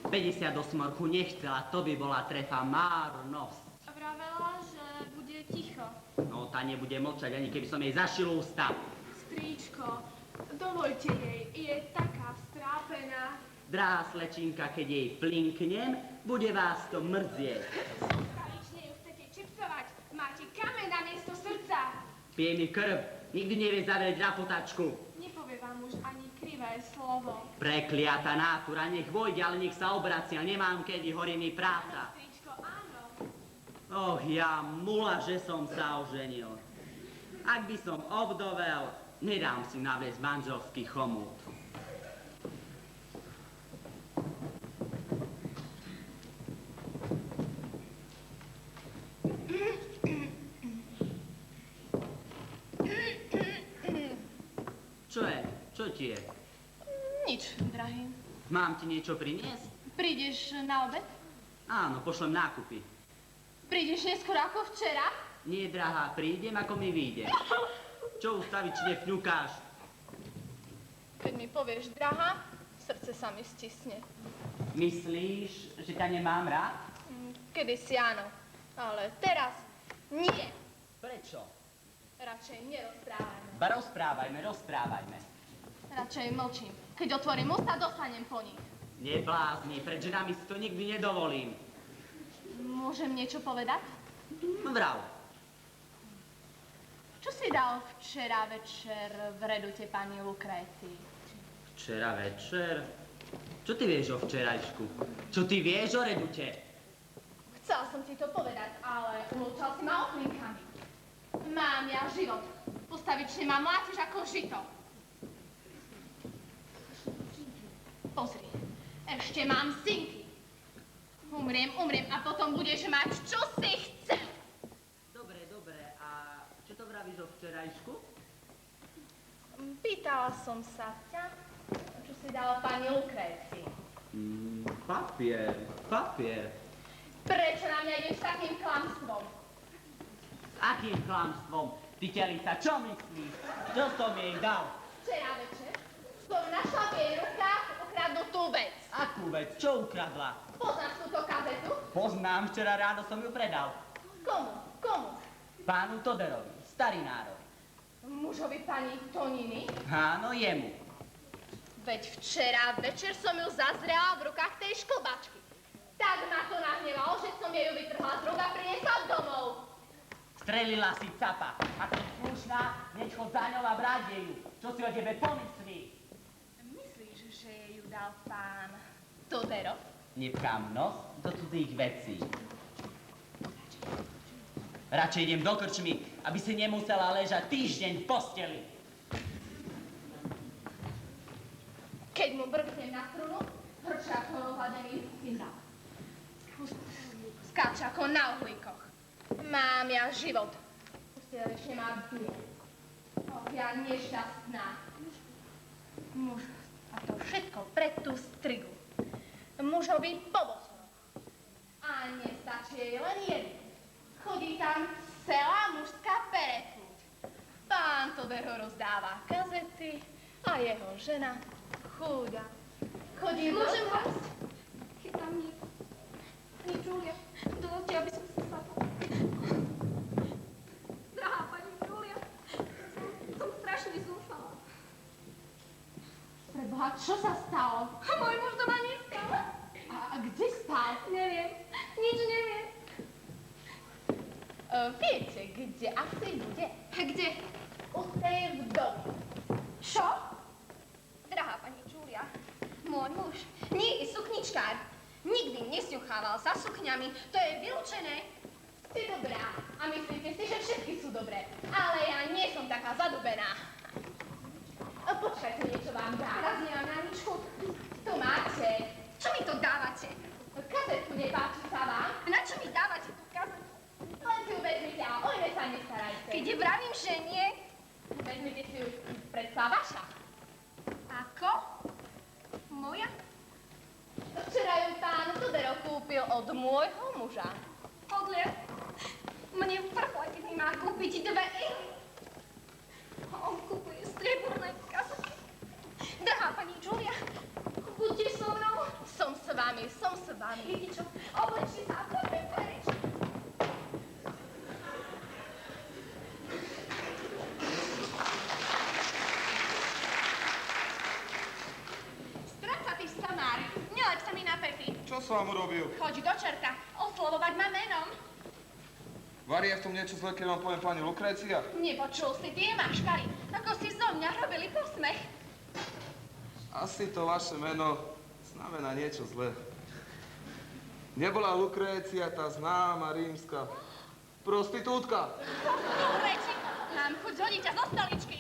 58 nechcela, to by bola trefa márnosť. Vravela, že bude ticho. No, tá nebude mlčať, ani keby som jej zašil ústa. Stričko, dovoľte jej, je taká strápená. Drahá slečinka, keď jej flinknem, bude vás to mrzieť. Ustavične ju chcete čipsovať. Máte kameň na miesto srdca. Pije mi krv, nikdy nevie zavrieť rapotačku. Nepovie vám už ani krivé slovo. Prekliata nátura, nech vojde, ale nech sa obracia, nemám kedy, horí mi práca. Stričko, áno. Och, ja mula, že som sa oženil. Ak by som ovdovel, nedám si navliesť manželský chomút. Čo je? Čo ti je? Nič, drahý. Mám ti niečo priniesť? Prídeš na obed? Áno, pošlem nákupy. Prídeš neskôr ako včera? Nie, drahá, prídem, ako mi vyjde. Čo ustavične fňukáš? Keď mi povieš, drahá, srdce sa mi stisne. Myslíš, že ťa nemám rád? Kedysi áno, ale teraz nie. Prečo? Radšej nerozprávajme. Rozprávajme. Radšej mlčím. Keď otvorím ústa, dostanem po nich. Neblázni, pred ženami si to nikdy nedovolím. Môžem niečo povedať? Vrav. Čo si dal včera večer v redute pani Lukrécii? Včera večer? Čo ty vieš o včerajšku? Čo ty vieš o redute? Chcela som ti to povedať, ale umlčal si ma oklinkami. Mám ja život. Postavične ma mlátiš ako žito. Pozri, ešte mám synky. Umriem a potom budeš mať, čo si chcel. Dobre, a čo to vravíš o včerajšku? Pýtala som sa ťa, čo si dala pani Lukrécii. Papier. Prečo na mňa ideš s takým klamstvom? S akým klamstvom? Ty telica, čo myslíš? Čo som jej dal? Včera večer som našla v jej rukách ukradnutú vec. Akú vec? Čo ukradla? Poznáš túto kazetu? Poznám, včera ráno som ju predal. Komu? Pánu Toderovi, starinárovi. Mužovi pani Toniny? Áno, jemu. Veď včera večer som ju zazrela v rukách tej šklbačky. Tak ma to nahnevalo, že som jej ju vytrhla z rúk a priniesla domov. Strelila si capa. Ako slušná, neď chod za ňou a vráť jej ju. Čo si o tebe pomyslí? Myslíš, že jej ju dal pán Todero? Nepchám nos do cudzích vecí. Radšej idem do krčmy, aby si nemusela ležať týždeň v posteli. Keď mu brknem na strunu, hrčí ako rozhladený syndal. Skáče ako na uhlíkoch. Mám ja život. Ustelečne ma bije. Ja nešťastná. Muž, a to všetko pre tú strigu. Mužovi po bosoch. A nestačí jej len jeden. Chodí tam celá mužská peretúť. Pán Todero rozdáva kazety a jeho žena chúďa. Chodí Môžem vás? Chytám nieko. Nie, Julia, dovolte, aby som sa sadla. Drahá pani Julia, som strašne zúfala. Preboha, čo sa stalo? Môj muž doma nespal. A kde spal? Neviem, nič neviem. Viete, kde asi bude? Kde? U tej vdovy. Čo? Drahá pani Julia, môj muž nie je sukničkár. Nikdy nesňuchával za sukňami. To je vylúčené. Ste dobrá a myslíte si, že všetky sú dobré. Ale ja nie som taká zadubená. Počkajte, niečo vám dám. Teraz nemám na nič chuť. Tu máte. Čo mi to dávate? Kazetku nepáči sa vám? Na čo mi dávate tú kazetu? Len si ju vezmite a o iné sa nestarajte. Keď vravím, že nie. Vezmite si ju, predsa vaša. Ako? Moja? Včera ju pán Todero kúpil od môjho muža. Podľa. Mne vrchla, keď mi má kúpiť 2 ihly. On kúpuje strieborné kazety. Drahá pani Julia, buďte so mnou. Som s vami. Viete čo? Oblečte sa a poďme preč. Stráca ty samár. Nelep sa mi na pety. Čo som vám urobil? Choď do čerta. Oslovovať ma menom. Varí je v tom niečo zlé, keď vám poviem pani Lukrécia? Nepočul si tie maškary, ako si zo mňa robili posmech. Asi to vaše meno znamená niečo zlé. Nebola Lukrécia tá známa rímska prostitútka? Reči, mám chuť zhodiť ťa zo stoličky.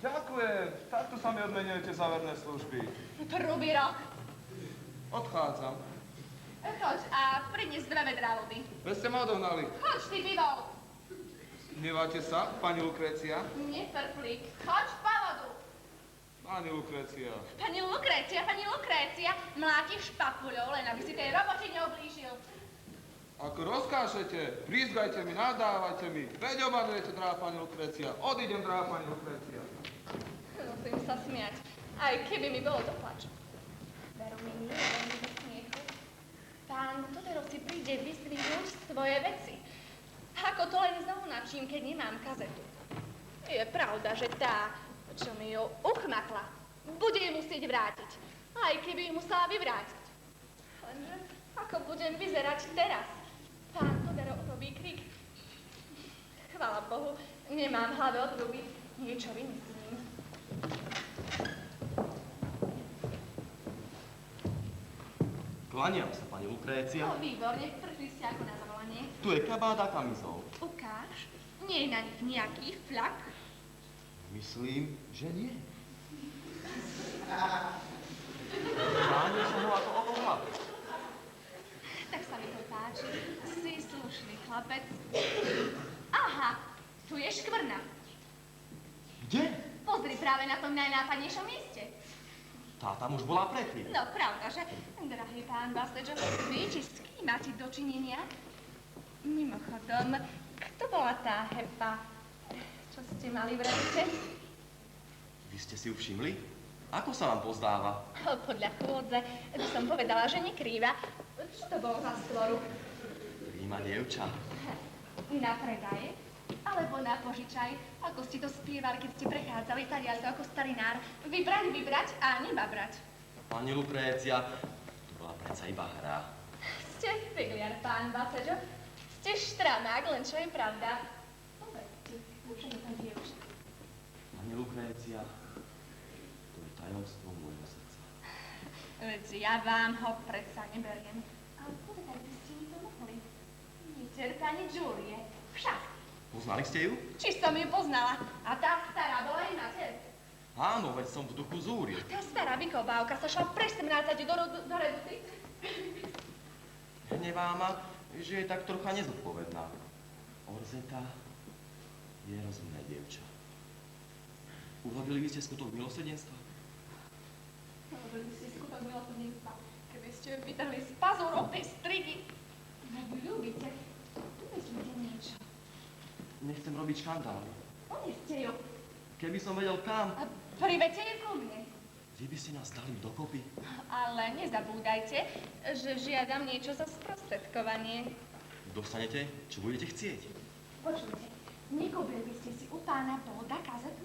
Ďakujem, takto sa mi odmenujete za verné služby. Prvý rok. Odchádzam. Choď a prinies 2 vedrá vody. Veď ste ma odohnali. Choď, ty bivol. Hneváte sa, pani Lukrécia? Netrplík. Choď po vodu. Pani Lukrécia. Pani Lukrécia, mlátiš špapuľou, len aby si tej robote neublížil. Ako rozkážete, prízgajte mi, nadávajte mi. Veď obadujete, drahá pani Lukrécia. Odídem, drahá pani Lukrécia. Musím sa smiať, aj keby mi bolo to plač. Veru mi nie je veľmi do smiechu. Pán Todero si príde vysvihnúť svoje veci. Ako to len zaunačím, keď nemám kazetu. Je pravda, že tá, čo mi ju uchmatla, bude ju musieť vrátiť. Aj keby ju musela vyvrátiť. Lenže ako budem vyzerať teraz? Pán Todero urobí krik. Chvála Bohu, nemám v hlave odruby. Niečo vymyslím. Klaniam sa, pani Lukrécia. No, výborne, prišli ste ako na zavolanie. Tu je kabát a kamizol. Ukáž, nie je na nich nejaký flak. Myslím, že nie. Zháňu sa ho ako okohľad. Tak páči. Si slušný chlapec. Aha, tu je škvrna. Kde? Pozri práve na tom najnápadnejšom mieste. Tá tam už bola predtým. No, pravda, že? Drahý pán Basejo, viete, s kým máte dočinenia? Mimochodom, kto bola tá hepa, čo ste mali v redute? Vy ste si ju všimli? Ako sa vám pozdáva? Podľa chôdze by som povedala, že nekrýva. Čo to bolo za stvoru? Príjma dievča. Na predaje? Alebo na požičaj, ako ste to spievali, keď ste prechádzali tadiaľto ako starinár. Vybrať a nebabrať. Pani Lukrécia, to bola predsa iba hra. Ste figliar, pán Basejo. Ste štramák, len čo je pravda. Povedzte, že je to dievča. Pani Lukrécia, to je tajomstvo môjho srdca. Veď ja vám ho predsa neberiem. Ale povedať by ste mi to mohli. Dcerka Julie, však. Poznali ste ju? Či som ju poznala. A tá stará bola jej mater. Áno, veď som v duchu zúril. Tá stará vykopávka sa šla presmrácať do reduty. Hnevá ma, že je tak trocha nezodpovedná. Orzeta je rozumné dievča. Urobili by ste skutok milosrdenstva? Urobili ste skutok milosrdenstva. Keby ste ju vytrhli z pazúrov tej strigy. No vy ľúbite. Myslíte niečo. Nechcem robiť škandál. Poneste ju. Keby som vedel kam, A privete ju ku mne. vy by ste nás dali dokopy. Ale nezabúdajte, že žiadam niečo za sprostredkovanie. Dostanete, čo budete chcieť. Počujte, nekúpili by ste si u pána Boda kazetu?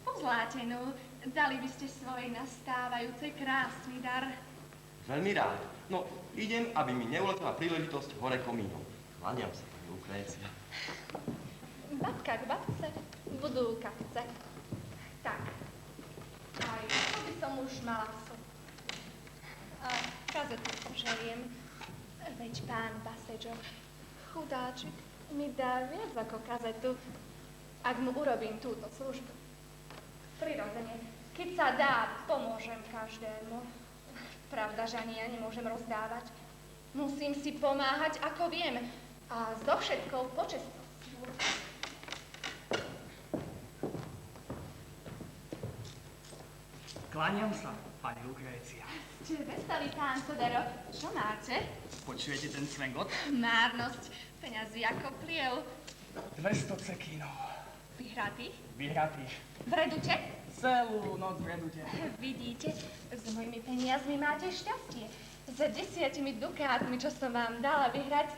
Pozlátenú, dali by ste svojej nastávajúcej krásny dar. Veľmi rád. No, idem, aby mi neuletela príležitosť hore komínom. Kláňam sa, pani Lukrécia. Babka k babce budú kapce. Tak, aj to by som už mala a kazetu poželiem. Veď pán Basejo, chudáčik, mi dá viac ako kazetu, ak mu urobím túto službu. Prirodzene, keď sa dá, pomôžem každému. Pravda, že ani ja nemôžem rozdávať. Musím si pomáhať, ako viem. A so všetkou počestnosťou. Kláňam sa, pani Lukrécia. Ste veselý, pán Sodero. Čo máte? Počujete ten cvengot? Márnosť. Peňazí ako pliev. 200 cekínov. Vyhratých? Vyhratých. V redute? Celú noc v redute. Vidíte, s mojimi peniazmi máte šťastie. Za 10 dukátmi, čo som vám dala vyhrať,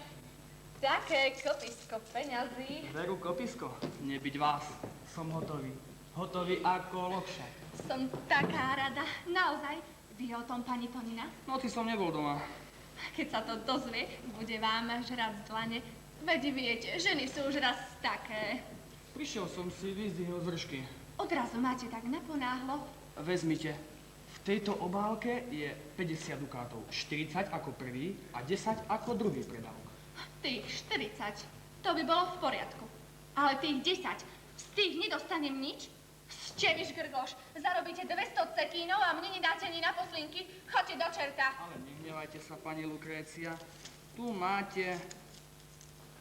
také kopisko peňazí. Veru, kopisko, nebyť vás. Som hotový. Hotový ako lokša. Som taká rada. Naozaj? Vie o tom pani Tonina? Noci som nebol doma. Keď sa to dozvie, bude vám žrať z dlane. Veď viete, ženy sú už raz také. Prišiel som si vyzdvihnúť z vršky. Odrazu máte tak naponáhlo. Vezmite. V tejto obálke je 50 dukátov. 40 ako prvý a 10 ako druhý predávok. Tých 40, to by bolo v poriadku. Ale tých 10, z tých nedostanem nič? Ste vyš grgoš, zarobíte 200 cekínov a mne nedáte ani na poslinky? Choďte do čerta. Ale nehnevajte sa, pani Lukrécia. Tu máte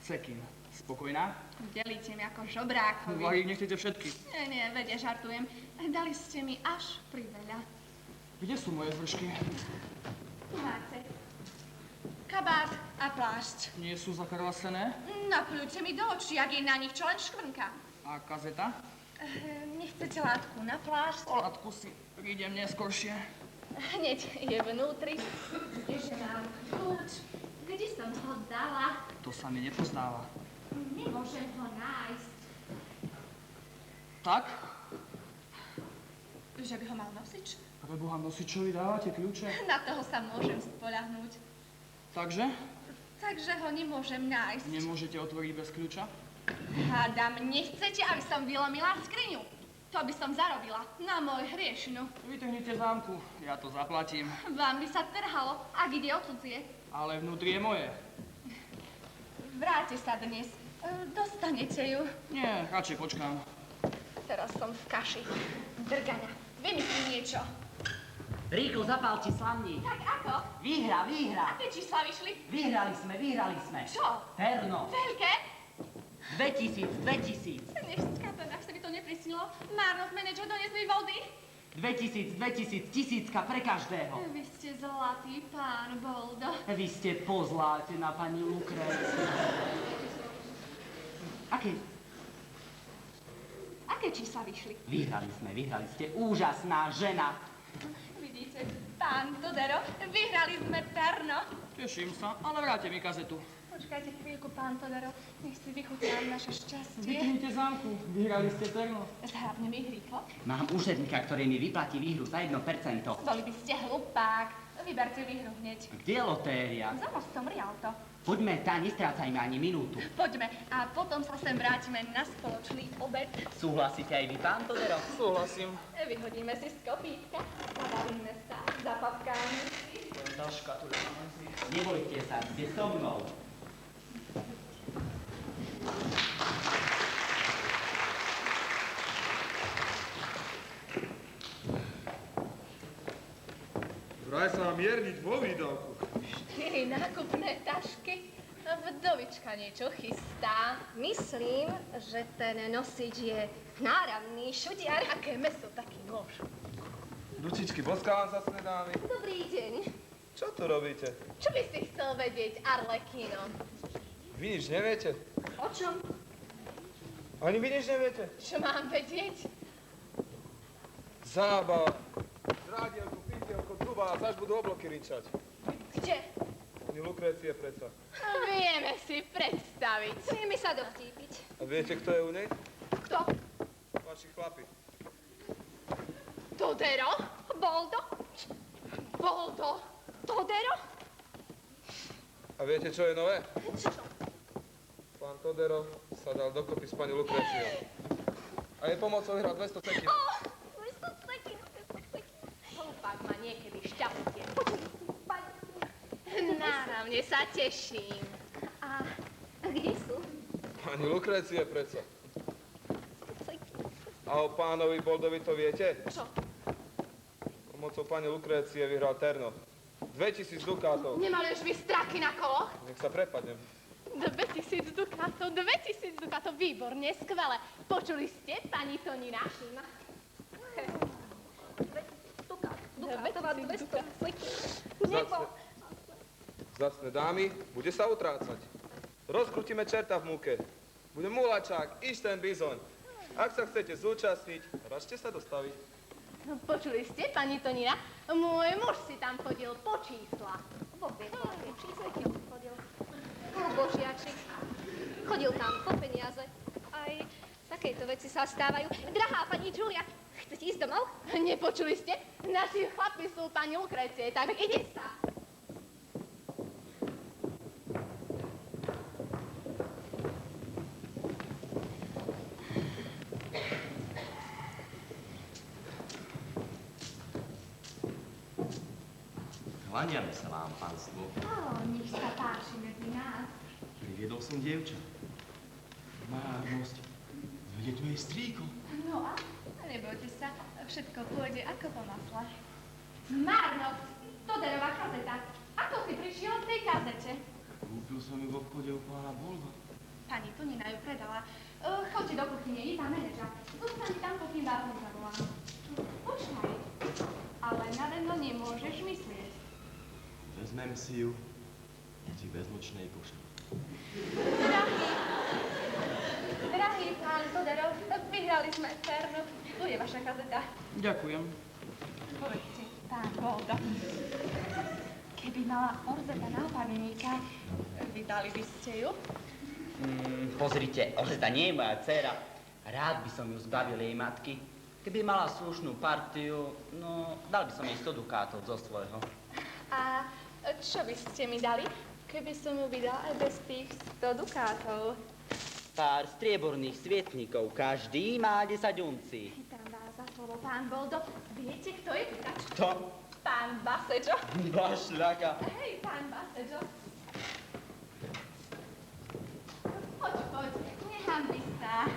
cekín. Spokojná? Delíte mi ako žobrákovi. Varí, nechcete všetky. Nie, vede, žartujem. Dali ste mi až priveľa. Kde sú moje zvršky? Tu máte. Kabát a plášť. Nie sú zakrvasené? Napľujte mi do očí, ak je na nich čo len škvrnka. A kazeta? Nechcete látku na plášť? O látku si prídem neskoršie. Hneď je vnútri. Kdeže mám kľúč? Kde som ho dala? To sa mi nepozdáva. Nemôžem ho nájsť. Tak? Že by ho mal nosič? Preboha, nosičovi dávate kľúče? Na toho sa môžem spoľahnúť. Takže? Takže ho nemôžem nájsť. Nemôžete otvoriť bez kľúča? Hádam, nechcete, aby som vylomila skriňu. To by som zarobila na môj hriešinu. Vytrhnite zámku, ja to zaplatím. Vám by sa trhalo, ak ide o cudzie. Ale vnútri je moje. Vráte sa dnes. Dostanete ju. Nie, radšej počkám. Teraz som v kaši. Drgaňa, vymyslí niečo. Rýchlo zapálči slamník. Tak ako? Výhra. Aké čísla vyšli? Vyhrali sme. Čo? Terno. Veľké? 2000. Neštická to, ak sa mi to neprisnilo. Márnov manažer donies mi vody. 2000, tisícka pre každého. Vy ste zlatý pán Boldo. Vy ste pozlátená, pani Lukrécia. Aké čísla vyšli? Vyhrali ste. Úžasná žena. Vidíte, pán Todero, vyhrali sme Terno. Teším sa, ale vráte mi kazetu. Počkajte chvíľku, pán Todero, nech si vychutnám naše šťastie. Vypnite zámku, vyhrali ste Terno. Zhrabne mi rýchlo. Mám úředníka, ktorý mi vyplatí výhru za 1%. Boli by ste hlupák. Vyberte výhru hneď. Kde je lotéria? Za mostom Rialto. Poďme, nestrácajme ani minútu. Poďme a potom sa sem vrátime na spoločný obed. Súhlasíte aj vy, pán Todero? Súhlasím. Vyhodíme si z kopítka, zabavíme sa, zapapkáme si. Za škatule. Nebojte sa, ste so mnou. Vraj sa mám mierniť vo výdavku. 4 nákupné tašky. Vdovička niečo chystá. Myslím, že ten nosič je náramný šudiar. Aké meso, taký nôž. Dučičky, boskávam sa snedámi. Dobrý deň. Čo tu robíte? Čo by si chcel vedieť, Arlekino? Vy nič neviete? O čom? Ani vy nič neviete? Čo mám vedieť? Zábava. Rádielko, pintielko, truba a zaž budú obloky ričať. Kde? Pani Lukrécie predsa. Vieme si predstaviť. Vieme sa dovtípiť. A viete, kto je u nej? Kto? Vaši chlapi. Todero? Boldo? Todero? A viete, čo je nové? Čo? Pán Todero sa dal dokopy s pani Lukréciou. A jej pomocou vyhral 200 cetín. Hlupák má niekedy šťastie. Náramne sa teším. A kde sú? Pani Lukrécie predsa. A o pánovi Boldovi to viete? Čo? Pomocou pani Lukrécie vyhral Terno. 2000 dukátov. Nemali už vy straky na koloch? Nech sa prepadnem. 2000 dukátov, výborne, skvelé. Počuli ste, pani Tonina? Dukátová 200 Vzácne, vzácne dámy, bude sa utrácať. Rozkrutíme čerta v múke. Bude mulačák, iš ten bizon. Ak sa chcete zúčastniť, račte sa dostaviť. No, počuli ste, pani Tonina? Môj muž si tam chodil po čísla. Vôbec, čísleky chodil. Božiačik. Chodil tam po peniaze. Aj takéto veci sa stávajú. Drahá pani Julia, chcete ísť domov? Nepočuli ste? Naši chlapi sú pani Lukrécie, tak ide sa. Kláňame sa vám, pánstvo. Nech sa páči medzi nás. Priviedol som dievča. Márnosť. Veď tu je strýko. No a? Nebojte sa, všetko pôjde ako po masle. Márnosť! Toderová kazeta. Ako si prišiel k tej kazete? Kúpil som ju v obchode u pána Bolda. Pani Tonina ju predala. Choďte do kuchyne, je tam manažer. Zostani tam, pokým vás nezavolám. Počkaj, ale na vedno nemôžeš myslieť. Vezmem si ju medzi bezmočnej koše. Drahý pán Todero, vyhrali sme Terno. Tu je vaša kazeta. Ďakujem. Povedzte, pán Boldo, keby mala Orzeta nápadníka, vydali by ste ju? Pozrite, Orzeta nie je moja dcéra. Rád by som ju zbavil jej matky. Keby mala slušnú partiu, no, dal by som jej 100 dukátov zo svojho. A čo by ste mi dali, keby som ju vydal aj bez tých 100 dukátov? Pár strieborných svietnikov, každý má 10 uncí. Chytám vás za slovo, pán Boldo. Viete, kto je pýtač? Kto? Pán Baseďo. Bašľaka. Hej, pán Baseďo. Poď, nehanbi sa.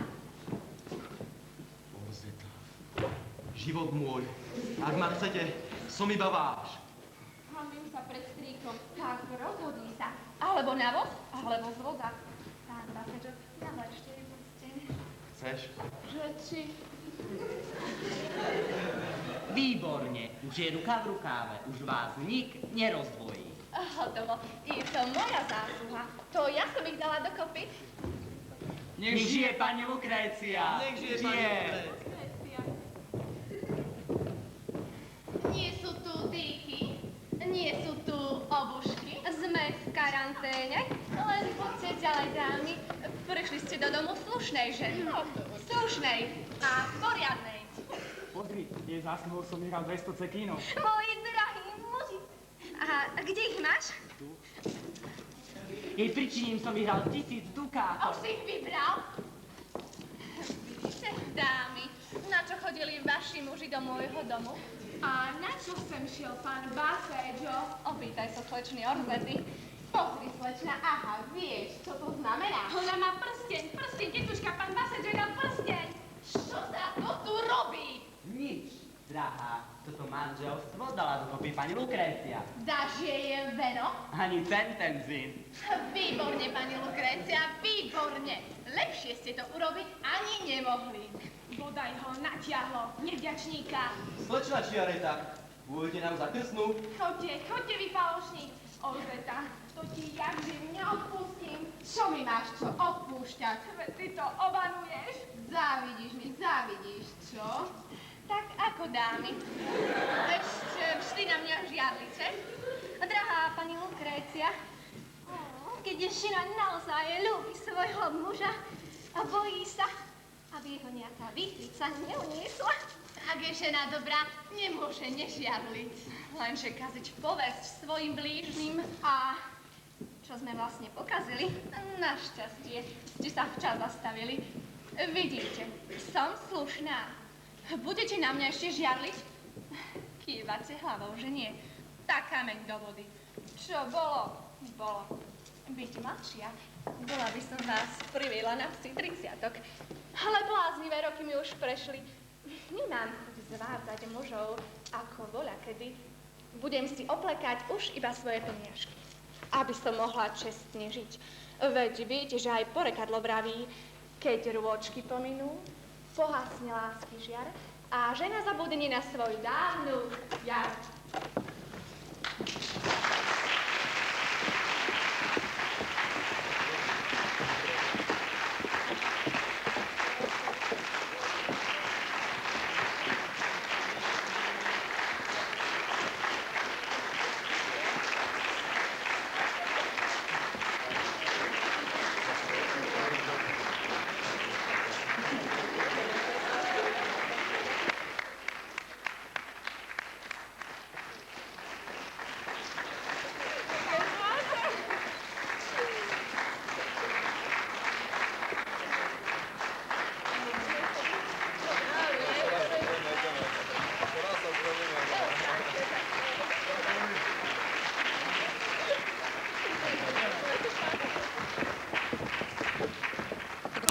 Orzeta, Život môj, ak ma chcete, som iba váš. Hamím sa pred strýkom. Tak rozhodni sa. Alebo na voz, alebo z voda. Pán Baseďo, navlečte ju pusteň. Chceš? Že či... Výborne, už je ruka v rukáve, už vás nik nerozdvojí. Hotovo. Je to moja zásluha. To ja som ich dala dokopy. Nech žije pani Lukrécia! Nech žije pani Lukrécia! Nie sú tu dýchy, nie sú tu obušky. Sme v karanténe. Len poďte ďalej, dámy. Prišli ste do domu slušnej ženy. Slušnej a poriadnej. Pozri, jej zásluhou som vyhral 200 cekínov. Moji drahí muži. A kde ich máš? Jej pričiním som vyhral 1000 dukátov. Už si ich vybral? Vidíte, dámy, na čo chodili vaši muži do môjho domu? A na čo sem šiel pán Baseďo? Opýtaj sa slečny Orzety. Pozri, slečna, aha, vieš, čo to znamená? Ona má prsteň, tetuška, pán Baseďo je na prsteň. Čo sa to tu robí? Nič, drahá, toto manželstvo dala dokopy pani Lukrécia. Dáš jej veno? Ani centenzín. Výborne, pani Lukrécia, výborne. Lepšie ste to urobiť ani nemohli. Bodaj ho natiahlo, nevďačníka. Slečna Čiareta, pôjdete nám za krstnú? Chodte vy falošník. Olzeta, to ti jak živ neodpustím. Čo mi máš čo odpúšťať? Veď ty to obanuješ. Závidíš, čo? Tak ako dámy? Ešte vždy na mňa žiarlite? Drahá pani Lukrécia, keď je žena naozaj ľúbi svojho muža a bojí sa, aby ho nejaká výchvica neuniesla. Ak je žena dobrá, nemôže nežiarliť. Lenže kaziť povesť svojim blížnym. A čo sme vlastne pokazili? Našťastie ste sa včas zastavili. Vidíte, som slušná. Budete na mňa ešte žiarliť? Kývate hlavou, že nie. Tak kameň do vody. Čo bolo? Bolo. Byť mladšia, bola by som vás priviedla na vsi 30-tok. Ale bláznivé roky mi už prešli. Nemám chuť zvádzať mužov ako voľa kedy. Budem si oplekať už iba svoje peniažky, aby som mohla čestne žiť. Veď viete, že aj porekadlo vraví, keď rôčky pominú, pohasne lásky žiar a žena zabudne na svoju dávnu jar.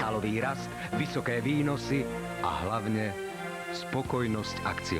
Stálový rast, vysoké výnosy a hlavne spokojnosť akcií.